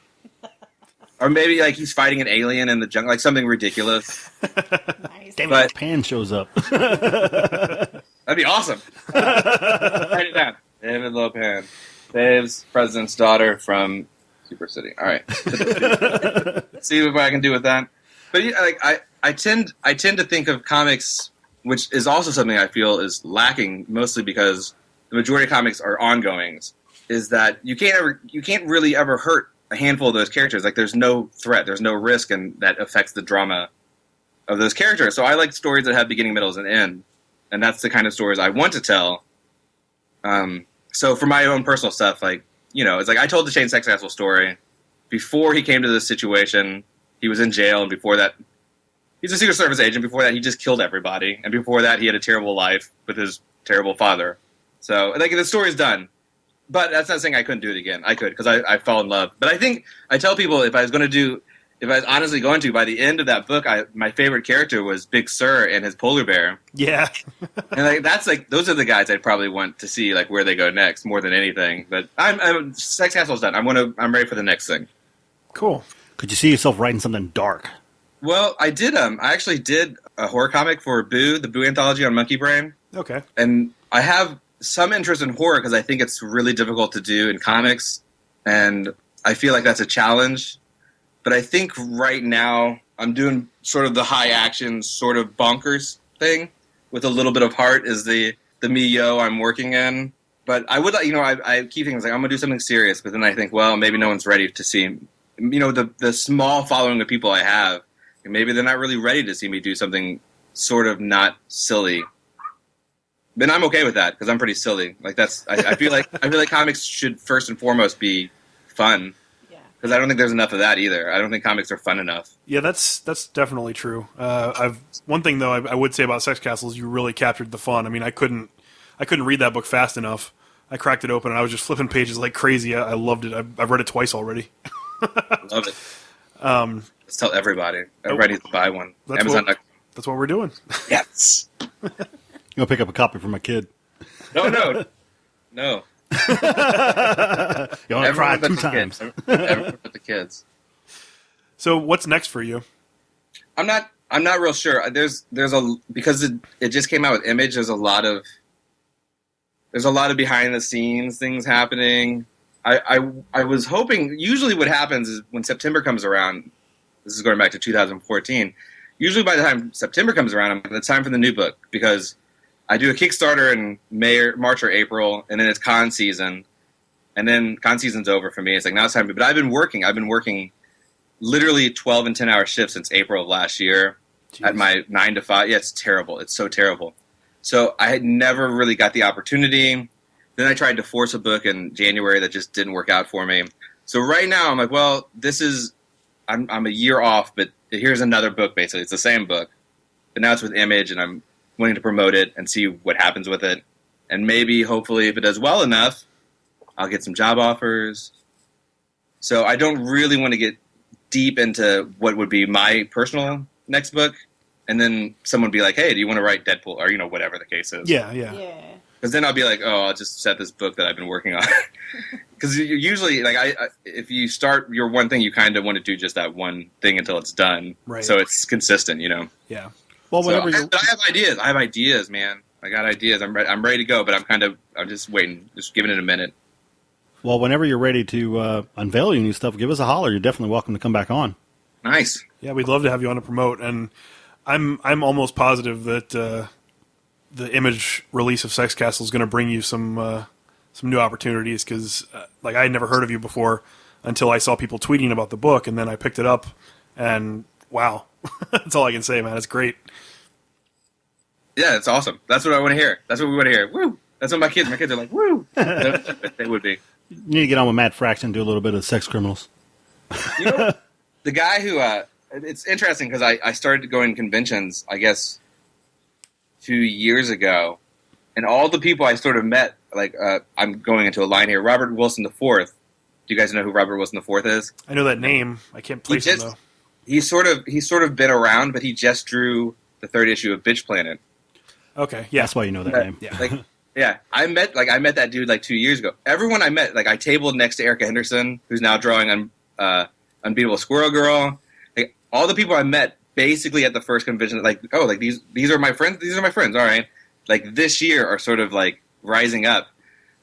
Speaker 3: Or maybe, like, he's fighting an alien in the jungle, like, something ridiculous.
Speaker 4: Nice.
Speaker 2: Damn it, Pan shows up.
Speaker 3: That'd be awesome. Write it down. David Lopan saves president's daughter from Super City. All right. See what I can do with that. But like I tend to think of comics, which is also something I feel is lacking, mostly because the majority of comics are ongoings. Is that you can't really ever hurt a handful of those characters. Like, there's no threat, there's no risk, and that affects the drama of those characters. So I like stories that have beginning, middles, and end, and that's the kind of stories I want to tell. So for my own personal stuff, like, it's like I told the Shane Sexcastle story before he came to this situation. He was in jail, and before that, he's a Secret Service agent. Before that, he just killed everybody, and before that, he had a terrible life with his terrible father. So, like, the story's done. But that's not saying I couldn't do it again. I could, because I fell in love. But I think I tell people if I was honestly going to, by the end of that book, my favorite character was Big Sur and his polar bear.
Speaker 1: Yeah.
Speaker 3: And like that's like those are the guys I'd probably want to see, like, where they go next more than anything. But Sexcastle's done. I'm ready for the next thing.
Speaker 1: Cool.
Speaker 2: Could you see yourself writing something dark?
Speaker 3: Well, I did. I actually did a horror comic for Boo, the Boo anthology on Monkey Brain.
Speaker 1: Okay.
Speaker 3: And I have some interest in horror because I think it's really difficult to do in comics, and I feel like that's a challenge. But I think right now I'm doing sort of the high action, sort of bonkers thing with a little bit of heart is the Miguel I'm working in. But I would, I keep thinking, like, I'm going to do something serious. But then I think, well, maybe no one's ready to see, the small following of people I have, maybe they're not really ready to see me do something sort of not silly. But I'm okay with that because I'm pretty silly. Like I feel like comics should first and foremost be fun. Because I don't think there's enough of that either. I don't think comics are fun enough.
Speaker 1: Yeah, that's definitely true. One thing though I would say about Sexcastle is you really captured the fun. I mean, I couldn't read that book fast enough. I cracked it open and I was just flipping pages like crazy. I loved it. I've read it twice already.
Speaker 3: Love it. Let's tell everybody. Everybody to buy one. Amazon.com.
Speaker 1: That's what we're doing.
Speaker 3: Yes.
Speaker 2: Go pick up a copy for my kid.
Speaker 3: No.
Speaker 2: You want to cry 2 times.
Speaker 3: Everyone but the kids.
Speaker 1: So what's next for you?
Speaker 3: I'm not real sure. Because it just came out with Image. There's a lot of behind the scenes things happening. I was hoping. Usually, what happens is when September comes around. This is going back to 2014. Usually, by the time September comes around, it's time for the new book because I do a Kickstarter in March or April, and then it's con season, and then con season's over for me. It's like now it's time. But I've been working literally 12 and 10-hour shifts since April of last year. Jeez. At my 9 to 5. Yeah, it's terrible. It's so terrible. So I had never really got the opportunity. Then I tried to force a book in January that just didn't work out for me. So right now I'm like, well, I'm a year off, but here's another book. Basically, it's the same book, but now it's with Image, and I'm wanting to promote it and see what happens with it. And maybe, hopefully, if it does well enough, I'll get some job offers. So I don't really want to get deep into what would be my personal next book. And then someone be like, hey, do you want to write Deadpool? Or, whatever the case is.
Speaker 1: Yeah.
Speaker 3: Because then I'll be like, oh, I'll just set this book that I've been working on. Because usually, like, if you start your one thing, you kind of want to do just that one thing until it's done.
Speaker 1: Right.
Speaker 3: So it's consistent,
Speaker 1: Yeah.
Speaker 2: Well,
Speaker 3: I have ideas. I have ideas, man. I got ideas. I'm ready to go, but I'm just waiting, just giving it a minute.
Speaker 2: Well, whenever you're ready to unveil your new stuff, give us a holler. You're definitely welcome to come back on.
Speaker 3: Nice.
Speaker 1: Yeah, we'd love to have you on to promote, and I'm almost positive that the Image release of Sexcastle is going to bring you some new opportunities because like I had never heard of you before until I saw people tweeting about the book, and then I picked it up, and wow, that's all I can say, man. It's great.
Speaker 3: Yeah, it's awesome. That's what I want to hear. That's what we want to hear. Woo! That's what my kids are like. Woo! They would be.
Speaker 2: You need to get on with Matt Fraction and do a little bit of Sex Criminals.
Speaker 3: The guy who it's interesting because I started going to conventions, I guess, 2 years ago, and all the people I sort of met, like I'm going into a line here. Robert Wilson IV. Do you guys know who Robert Wilson IV is?
Speaker 1: I know that name. I can't place him though.
Speaker 3: He's sort of been around, but he just drew the 3rd issue of Bitch Planet.
Speaker 1: Okay, yeah,
Speaker 2: that's why you know that name.
Speaker 1: Yeah,
Speaker 3: yeah. I met that dude like 2 years ago. Everyone I met, like I tabled next to Erica Henderson, who's now drawing on Unbeatable Squirrel Girl. Like all the people I met basically at the first convention, like these are my friends. These are my friends. All right, like this year are sort of like rising up.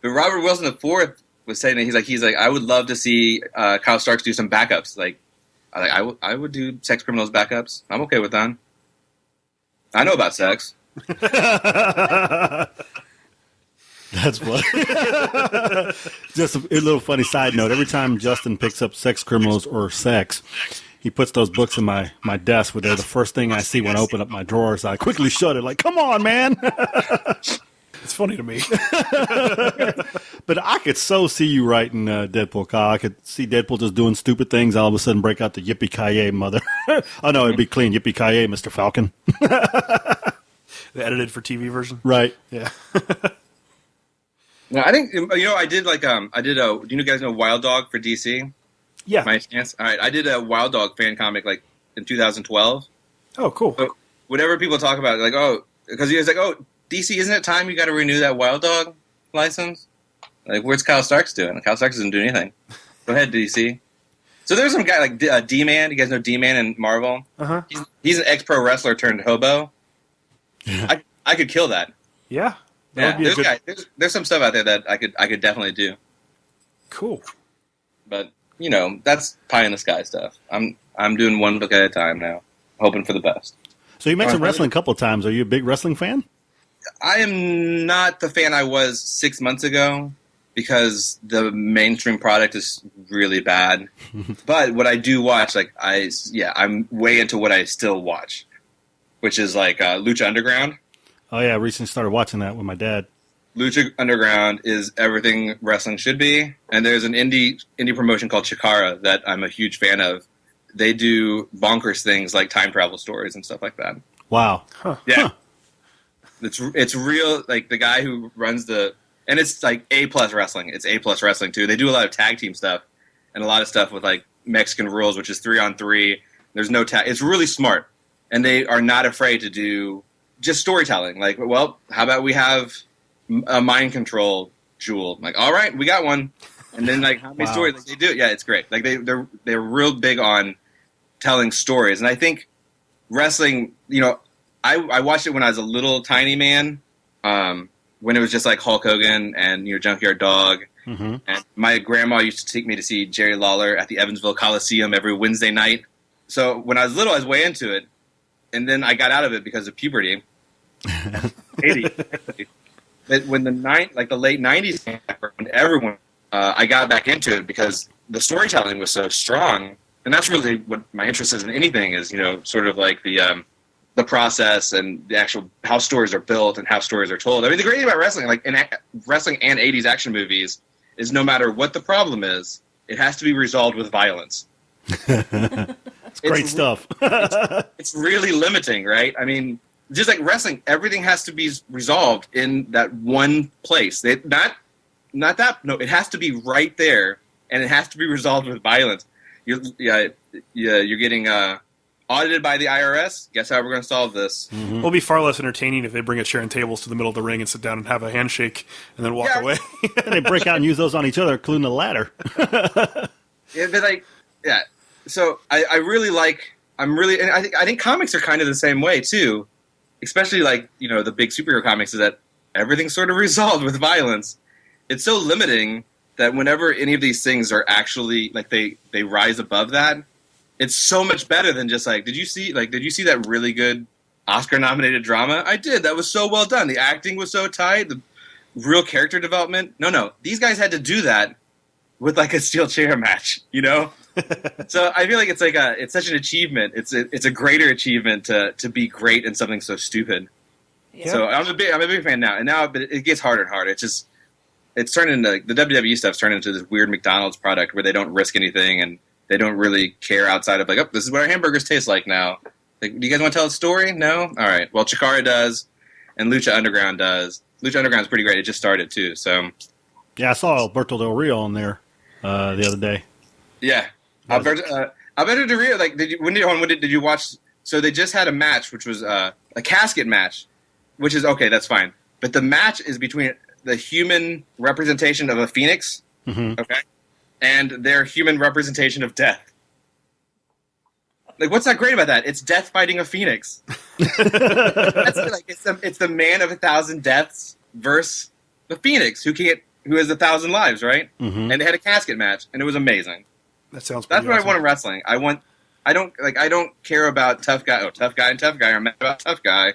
Speaker 3: But Robert Wilson IV was saying that he's like I would love to see Kyle Starks do some backups. Like I would do Sex Criminals backups. I'm okay with that. I know about sex.
Speaker 2: That's funny. Just a little funny side note. Every time Justin picks up Sex Criminals or sex, he puts those books in my desk where they're the first thing I see when I open up my drawers. I quickly shut it like, come on, man.
Speaker 1: it's funny to me.
Speaker 2: But I could so see you writing Deadpool, Kyle. I could see Deadpool just doing stupid things, all of a sudden break out the yippee-ki-yay mother. Oh, no, it'd be clean. Yippee-ki-yay, Mr. Falcon.
Speaker 1: The edited for TV version?
Speaker 2: Right.
Speaker 1: Yeah.
Speaker 3: No, I think, I did do you guys know Wild Dog for DC?
Speaker 1: Yeah.
Speaker 3: My chance? All right, I did a Wild Dog fan comic like in 2012.
Speaker 1: Oh, cool.
Speaker 3: So whenever people talk about it, like, oh, because he was like, oh, DC, isn't it time you got to renew that Wild Dog license? Like, where's Kyle Starks doing? Kyle Starks doesn't do anything. Go ahead, DC. So there's some guy like D-Man. You guys know D-Man in Marvel?
Speaker 1: Uh-huh.
Speaker 3: He's an ex-pro wrestler turned hobo. I could kill that.
Speaker 1: Yeah.
Speaker 3: Yeah, there's some stuff out there that I could definitely do.
Speaker 1: Cool.
Speaker 3: But that's pie in the sky stuff. I'm doing one book at a time now, hoping for the best.
Speaker 2: So you mentioned wrestling a couple of times. Are you a big wrestling fan?
Speaker 3: I am not the fan I was 6 months ago because the mainstream product is really bad. But what I do watch, I'm way into what I still watch, which is like Lucha Underground.
Speaker 2: Oh yeah, I recently started watching that with my dad.
Speaker 3: Lucha Underground is everything wrestling should be, and there's an indie promotion called Chikara that I'm a huge fan of. They do bonkers things like time travel stories and stuff like that.
Speaker 2: Wow.
Speaker 1: Huh.
Speaker 3: Yeah. Huh. It's real, like the guy who runs and it's like A+ wrestling. It's A+ wrestling too. They do a lot of tag team stuff and a lot of stuff with like Mexican rules, which is 3-on-3. There's no tag. It's really smart, and they are not afraid to do just storytelling. Like, well, how about we have a mind control jewel? Like, all right, we got one. And then like how many stories like, they do? Yeah, it's great. Like they're real big on telling stories, and I think wrestling, I watched it when I was a little tiny man, when it was just like Hulk Hogan and Junkyard Dog. Mm-hmm. And my grandma used to take me to see Jerry Lawler at the Evansville Coliseum every Wednesday night. So when I was little, I was way into it, and then I got out of it because of puberty. 80. But when the late 90s came back, when everyone, I got back into it because the storytelling was so strong, and that's really what my interest is in anything is, sort of like the process and the actual how stories are built and how stories are told. I mean, the great thing about wrestling, like in wrestling and 80s action movies, is no matter what the problem is, it has to be resolved with violence.
Speaker 2: It's great stuff.
Speaker 3: It's really limiting, right? I mean, just like wrestling, everything has to be resolved in that one place. It has to be right there, and it has to be resolved with violence. You're getting audited by the IRS. Guess how we're going to solve this?
Speaker 1: Mm-hmm. It'll be far less entertaining if they bring a chair and tables to the middle of the ring and sit down and have a handshake and then walk away.
Speaker 2: And they break out and use those on each other, including the ladder.
Speaker 3: So I really like. And I think comics are kind of the same way too. Especially like the big superhero comics is that everything's sort of resolved with violence. It's so limiting that whenever any of these things are actually like they rise above that, it's so much better than just like, did you see that really good Oscar-nominated drama? I did. That was so well done. The acting was so tight. The real character development. No. These guys had to do that with like a steel chair match, So I feel like it's such an achievement. It's a greater achievement to be great in something so stupid. Yeah. So I'm a big fan now. And now but it gets harder and harder. It's turned into the WWE stuff's turned into this weird McDonald's product where they don't risk anything and they don't really care outside of like, oh, this is what our hamburgers taste like now. Like, do you guys want to tell a story? No? All right. Well, Chikara does, and Lucha Underground does. Lucha Underground's pretty great. It just started, too. So,
Speaker 2: yeah, I saw Alberto Del Rio on there the other day.
Speaker 3: Yeah. Alberto Del Rio, like, did you watch? So they just had a match, which was a casket match, which is, okay, that's fine. But the match is between the human representation of a phoenix, okay, and their human representation of death. Like, what's not great about that? It's death fighting a phoenix. That's like it's the man of 1,000 deaths versus the phoenix who has 1,000 lives, right? Mm-hmm. And they had a casket match, and it was amazing.
Speaker 1: That sounds.
Speaker 3: That's what
Speaker 1: awesome.
Speaker 3: I want in wrestling. I don't care about tough guy. Oh, tough guy and tough guy are mad about tough guy.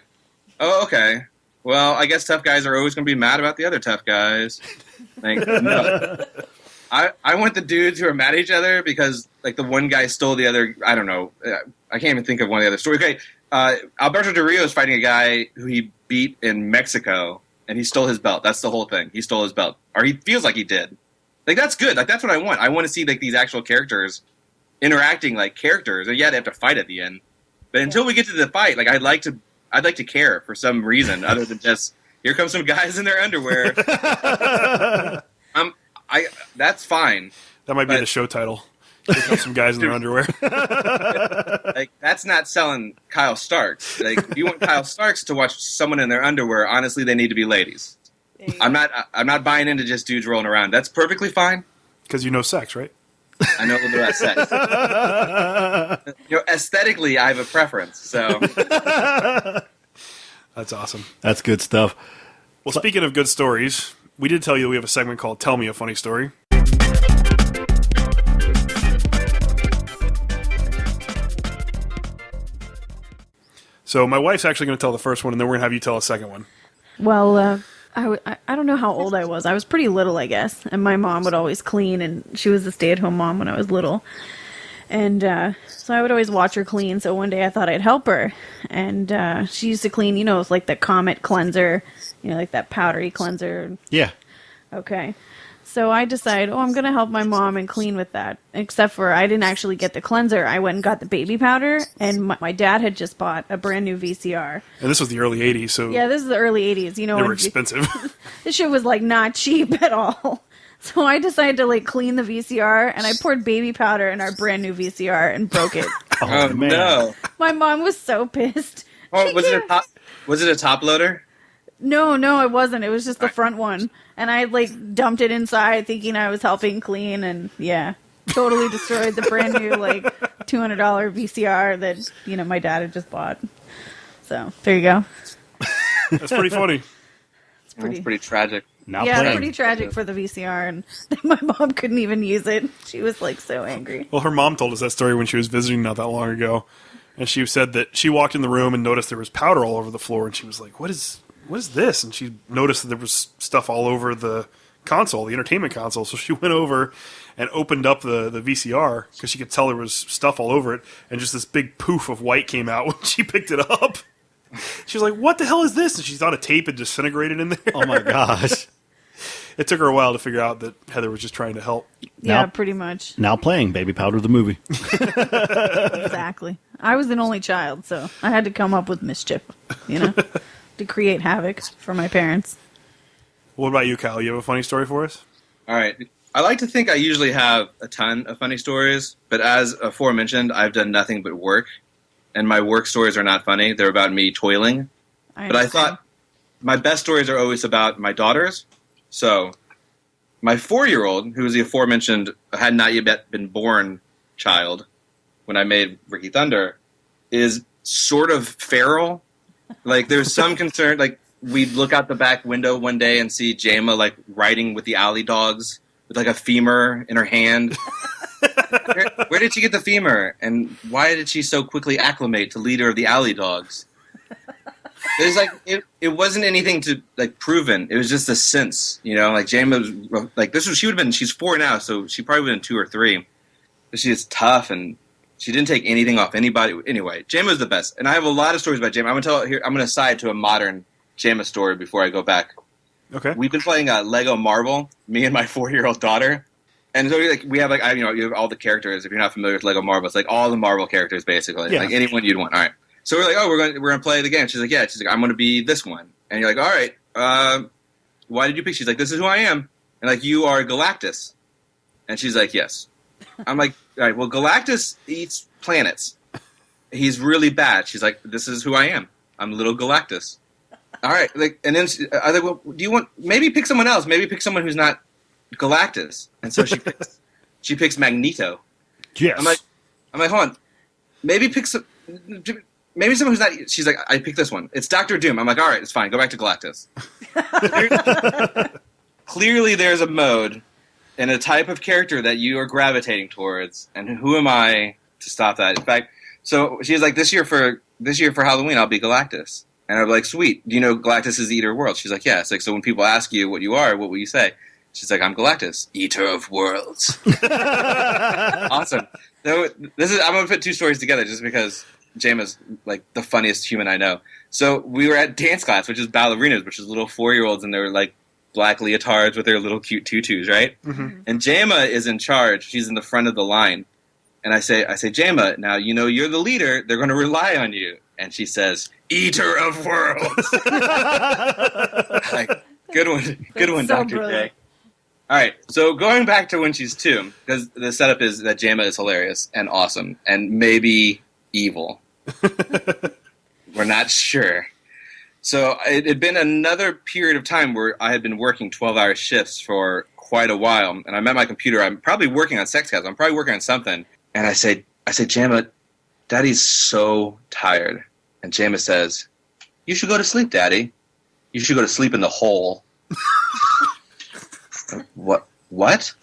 Speaker 3: Oh, okay. Well, I guess tough guys are always going to be mad about the other tough guys. Like, no. I want the dudes who are mad at each other because, like, the one guy stole the other. I don't know. I can't even think of one of the other stories. Okay, Alberto Del Rio is fighting a guy who he beat in Mexico, and he stole his belt. That's the whole thing. He stole his belt, or he feels like he did. Like, that's good. Like, that's what I want. I want to see like these actual characters interacting like characters. And yeah, they have to fight at the end. But until we get to the fight, like, I'd like to care for some reason other than just here come some guys in their underwear. That's fine.
Speaker 1: That might be the show title. Here come some guys in their underwear.
Speaker 3: Like, that's not selling Kyle Starks. Like, if you want Kyle Starks to watch someone in their underwear, honestly, they need to be ladies. I'm not buying into just dudes rolling around. That's perfectly fine.
Speaker 1: Because you know sex, right?
Speaker 3: I know a little bit about sex. Aesthetically, I have a preference. So
Speaker 1: that's awesome.
Speaker 2: That's good stuff.
Speaker 1: Well, speaking of good stories, we did tell you we have a segment called "Tell Me a Funny Story." So my wife's actually going to tell the first one, and then we're going to have you tell a second one.
Speaker 5: Well, I don't know how old I was. I was pretty little, I guess. And my mom would always clean, and she was a stay-at-home mom when I was little. And so I would always watch her clean. So one day I thought I'd help her. And she used to clean, it's like the Comet cleanser, like that powdery cleanser.
Speaker 2: Yeah.
Speaker 5: Okay. So I decided, I'm going to help my mom and clean with that. Except for I didn't actually get the cleanser. I went and got the baby powder, and my dad had just bought a brand new VCR.
Speaker 1: And this was the early 80s, so
Speaker 5: Yeah, this is the early 80s.
Speaker 1: they were expensive.
Speaker 5: This shit was like not cheap at all. So I decided to like clean the VCR, and I poured baby powder in our brand new VCR and broke it.
Speaker 3: Oh,
Speaker 2: man.
Speaker 3: no.
Speaker 5: My mom was so pissed.
Speaker 3: Oh, was it a top loader?
Speaker 5: No, it wasn't. It was just the front one. And I like dumped it inside thinking I was helping clean, and yeah, totally destroyed the brand new like $200 VCR that, my dad had just bought. So there you go.
Speaker 1: That's pretty funny.
Speaker 5: It's
Speaker 3: That's pretty tragic.
Speaker 2: Now
Speaker 5: yeah,
Speaker 2: playing.
Speaker 5: pretty tragic for the VCR, and my mom couldn't even use it. She was like so angry.
Speaker 1: Well, her mom told us that story when she was visiting not that long ago. And she said that she walked in the room and noticed there was powder all over the floor, and she was like, what is this? And she noticed that there was stuff all over the console, the entertainment console. So she went over and opened up the VCR because she could tell there was stuff all over it. And just this big poof of white came out when she picked it up. She was like, what the hell is this? And she thought a tape had disintegrated in there.
Speaker 2: Oh, my gosh.
Speaker 1: It took her a while to figure out that Heather was just trying to help.
Speaker 5: Yeah,
Speaker 2: Now-
Speaker 5: pretty much.
Speaker 2: Now playing Baby Powder the movie.
Speaker 5: Exactly. I was an only child, so I had to come up with mischief, to create havoc for my parents.
Speaker 1: What about you, Kyle? You have a funny story for us?
Speaker 3: All right. I like to think I usually have a ton of funny stories, but as aforementioned, I've done nothing but work, and my work stories are not funny. They're about me toiling. But I thought my best stories are always about my daughters. So my 4-year-old, who was the aforementioned had not yet been born child when I made Ricky Thunder, is sort of feral. Like, there's some concern. Like, we'd look out the back window one day and see Jama, like, riding with the alley dogs with, like, a femur in her hand. Where did she get the femur? And why did she so quickly acclimate to leader of the alley dogs? There's, like, it wasn't anything to, like, proven. It was just a sense, Like, Jama was, like, she's 4 now, so she probably would have been 2 or 3. But she is tough, and she didn't take anything off anybody. Anyway, Jama was the best. And I have a lot of stories about Jama. I'm going to side to a modern Jama story before I go back.
Speaker 1: Okay.
Speaker 3: We've been playing Lego Marvel, me and my 4-year-old daughter. And so we have you have all the characters. If you're not familiar with Lego Marvel, it's like all the Marvel characters basically,
Speaker 1: Yeah.
Speaker 3: like anyone you'd want. All right. So we're like, we're going to play the game. She's like, yeah. She's like, I'm going to be this one. And you're like, all right. Why did you pick? She's like, this is who I am. And like, you are Galactus. And she's like, yes. I'm like, all right. Well, Galactus eats planets. He's really bad. She's like, this is who I am. I'm little Galactus. All right. Like, and then I was like, well, do you want maybe pick someone else? Maybe pick someone who's not Galactus. And so she picks Magneto.
Speaker 2: Yes.
Speaker 3: I'm like, hold on. Maybe someone who's not. She's like, I picked this one. It's Doctor Doom. I'm like, all right, it's fine. Go back to Galactus. Clearly, there's a mode and a type of character that you are gravitating towards, and who am I to stop that? In fact, so she's like, this year for Halloween, I'll be Galactus. And I'm like, sweet. Do you know Galactus is the Eater of Worlds? She's like, yeah. It's like, so when people ask you what you are, what will you say? She's like, I'm Galactus, Eater of Worlds. Awesome. So I'm going to put 2 stories together just because Jama's like the funniest human I know. So we were at dance class, which is ballerinas, which is little 4-year-olds, and they're like black leotards with their little cute tutus, right?
Speaker 1: Mm-hmm.
Speaker 3: And Jama is in charge. She's in the front of the line. And I say, Jama, now you're the leader. They're going to rely on you. And she says, Eater of Worlds. Like, good one,
Speaker 5: so
Speaker 3: Dr.
Speaker 5: brilliant.
Speaker 3: J. All right, so going back to when she's 2, because the setup is that Jama is hilarious and awesome and maybe evil. We're not sure. So it had been another period of time where I had been working 12-hour shifts for quite a while, and I'm at my computer. I'm probably working on Sexcastle. I'm probably working on something. And I say, Jama, Daddy's so tired. And Jama says, you should go to sleep, Daddy. You should go to sleep in the hole. What?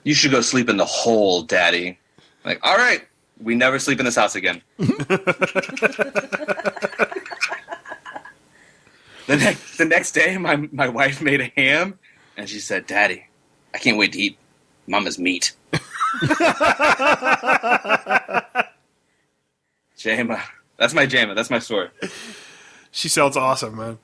Speaker 3: You should go sleep in the hole, Daddy. Like, all right, We never sleep in this house again. The next day, my wife made a ham, and she said, "Daddy, I can't wait to eat Mama's meat." Jama. That's my Jama. That's my story.
Speaker 1: She sounds awesome, man.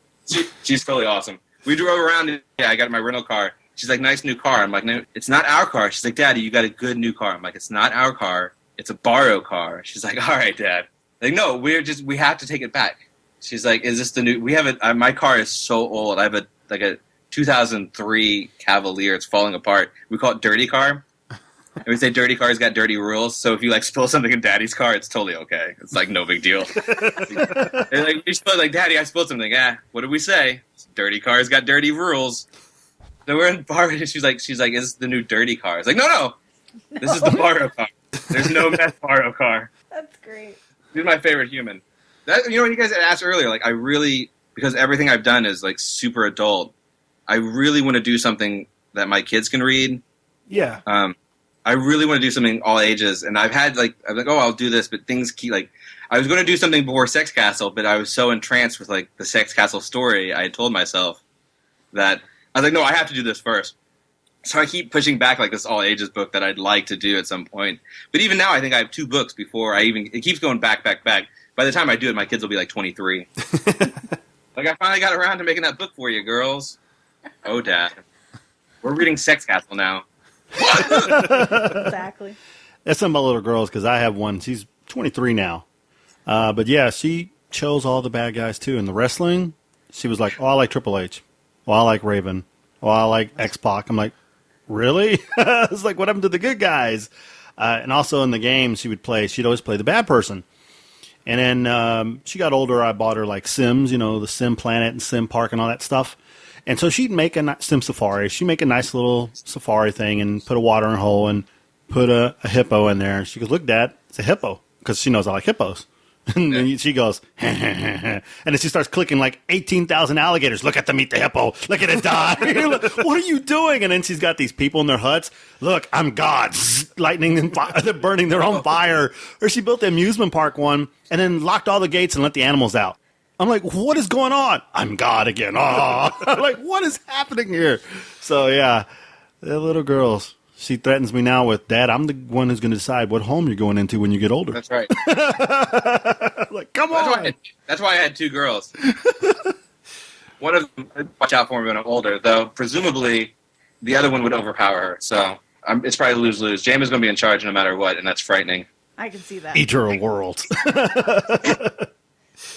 Speaker 3: She's totally awesome. We drove around. Yeah, I got my rental car. She's like, "Nice new car." I'm like, "No, it's not our car." She's like, "Daddy, you got a good new car." I'm like, "It's not our car. It's a borrowed car." She's like, "All right, Dad." Like, "No, we have to take it back." She's like, "Is this the new?" We have it. My car is so old. I have a 2003 Cavalier. It's falling apart. We call it dirty car. And we say dirty cars got dirty rules. So if you like spill something in Daddy's car, it's totally okay. It's like no big deal. They're like, you spilled, like, "Daddy, I spilled something." What did we say? Dirty cars got dirty rules. So we're in bar. She's like, "Is this the new dirty car?" It's like, no. This is the borrow car. There's no meth borrow car.
Speaker 4: That's great.
Speaker 3: He's my favorite human. When you guys had asked earlier, like, I really, because everything I've done is like super adult, I really want to do something that my kids can read.
Speaker 1: Yeah.
Speaker 3: I really want to do something all ages, and I'm like, "Oh, I'll do this," but things keep, like, I was going to do something before Sexcastle, but I was so entranced with, like, the Sexcastle story, I had told myself that, I was like, "No, I have to do this first." So I keep pushing back, like, this all ages book that I'd like to do at some point. But even now, I think I have 2 books before it keeps going back. By the time I do it, my kids will be like 23. Like, I finally got around to making that book for you, girls. Oh, Dad. We're reading Sexcastle now.
Speaker 4: Exactly.
Speaker 2: That's some of my little girls, because I have one. She's 23 now. But yeah, she chose all the bad guys too. In the wrestling, she was like, "Oh, I like Triple H. Oh, I like Raven. Oh, I like X-Pac." I'm like, "Really?" It's like, what happened to the good guys? And also in the game, she'd always play the bad person. And then she got older. I bought her like Sims, the Sim Planet and Sim Park and all that stuff. And so she'd make a Sim Safari. She'd make a nice little safari thing and put a watering hole and put a hippo in there. And she goes, "Look, Dad, it's a hippo," because she knows I like hippos. And then she goes, and then she starts clicking like 18,000 alligators. "Look at them eat the hippo. Look at it die." "What are you doing?" And then she's got these people in their huts. "Look, I'm God." Lightning and fire. They're burning their own fire. Or she built the amusement park one and then locked all the gates and let the animals out. I'm like, "What is going on?" "I'm God again." Oh, I'm like, what is happening here? So yeah, they're little girls. She threatens me now with, "Dad, I'm the one who's going to decide what home you're going into when you get older."
Speaker 3: That's right.
Speaker 2: Like, come on.
Speaker 3: That's why I had 2 girls. One of them, watch out for me when I'm older, though presumably the other one would overpower her. So it's probably lose-lose. James is going to be in charge no matter what, and that's frightening.
Speaker 4: I can see that.
Speaker 2: Eat her world.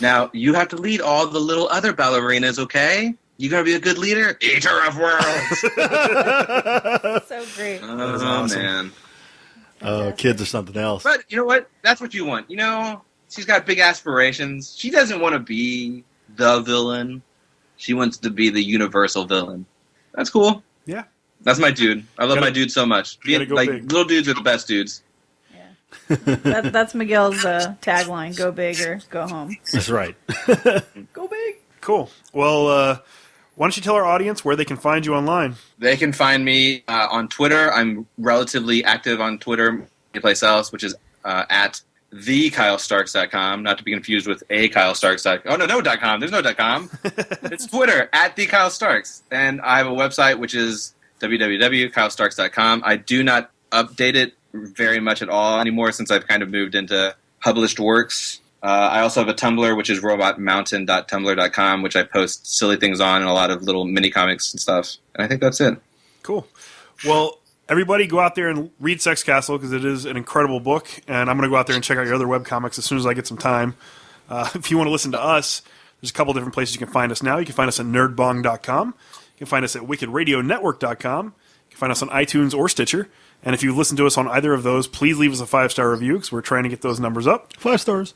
Speaker 3: Now, you have to lead all the little other ballerinas, okay? You going to be a good leader? Eater of worlds!
Speaker 4: So great.
Speaker 3: Oh,
Speaker 1: awesome.
Speaker 3: Man.
Speaker 2: Oh, kids are something else.
Speaker 3: But you know what? That's what you want. She's got big aspirations. She doesn't want to be the villain. She wants to be the universal villain. That's cool.
Speaker 1: Yeah.
Speaker 3: That's my dude. I love my dude so much.
Speaker 1: Go big.
Speaker 3: Little dudes are the best dudes.
Speaker 4: That's Miguel's tagline: "Go big or go home."
Speaker 2: That's right.
Speaker 4: Go big.
Speaker 1: Cool. Well, why don't you tell our audience where they can find you online?
Speaker 3: They can find me on Twitter. I'm relatively active on Twitter, anyplace else, which is at thekylestarks.com, not to be confused with akylestarks.com. Oh, no, .com. There's no .com. It's Twitter, at thekylestarks. And I have a website, which is www.kylestarks.com. I do not update it very much at all anymore since I've kind of moved into published works. I also have a Tumblr, which is robotmountain.tumblr.com, which I post silly things on and a lot of little mini comics and stuff. And I think that's it.
Speaker 1: Cool. Well, everybody go out there and read Sexcastle because it is an incredible book. And I'm going to go out there and check out your other webcomics as soon as I get some time. If you want to listen to us, there's a couple different places you can find us now. You can find us at nerdbong.com. You can find us at wickedradionetwork.com. You can find us on iTunes or Stitcher. And if you listen to us on either of those, please leave us a 5-star review because we're trying to get those numbers up.
Speaker 2: 5 stars.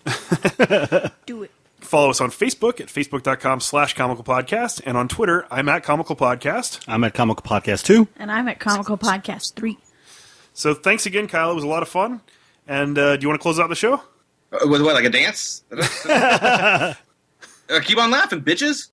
Speaker 4: Do it.
Speaker 1: Follow us on Facebook at facebook.com/Comical Podcast. And on Twitter, I'm at Comical Podcast.
Speaker 2: I'm at Comical Podcast 2.
Speaker 4: And I'm at Comical Podcast 3.
Speaker 1: So thanks again, Kyle. It was a lot of fun. And do you want to close out the show?
Speaker 3: With what, like a dance? Keep on laughing, bitches.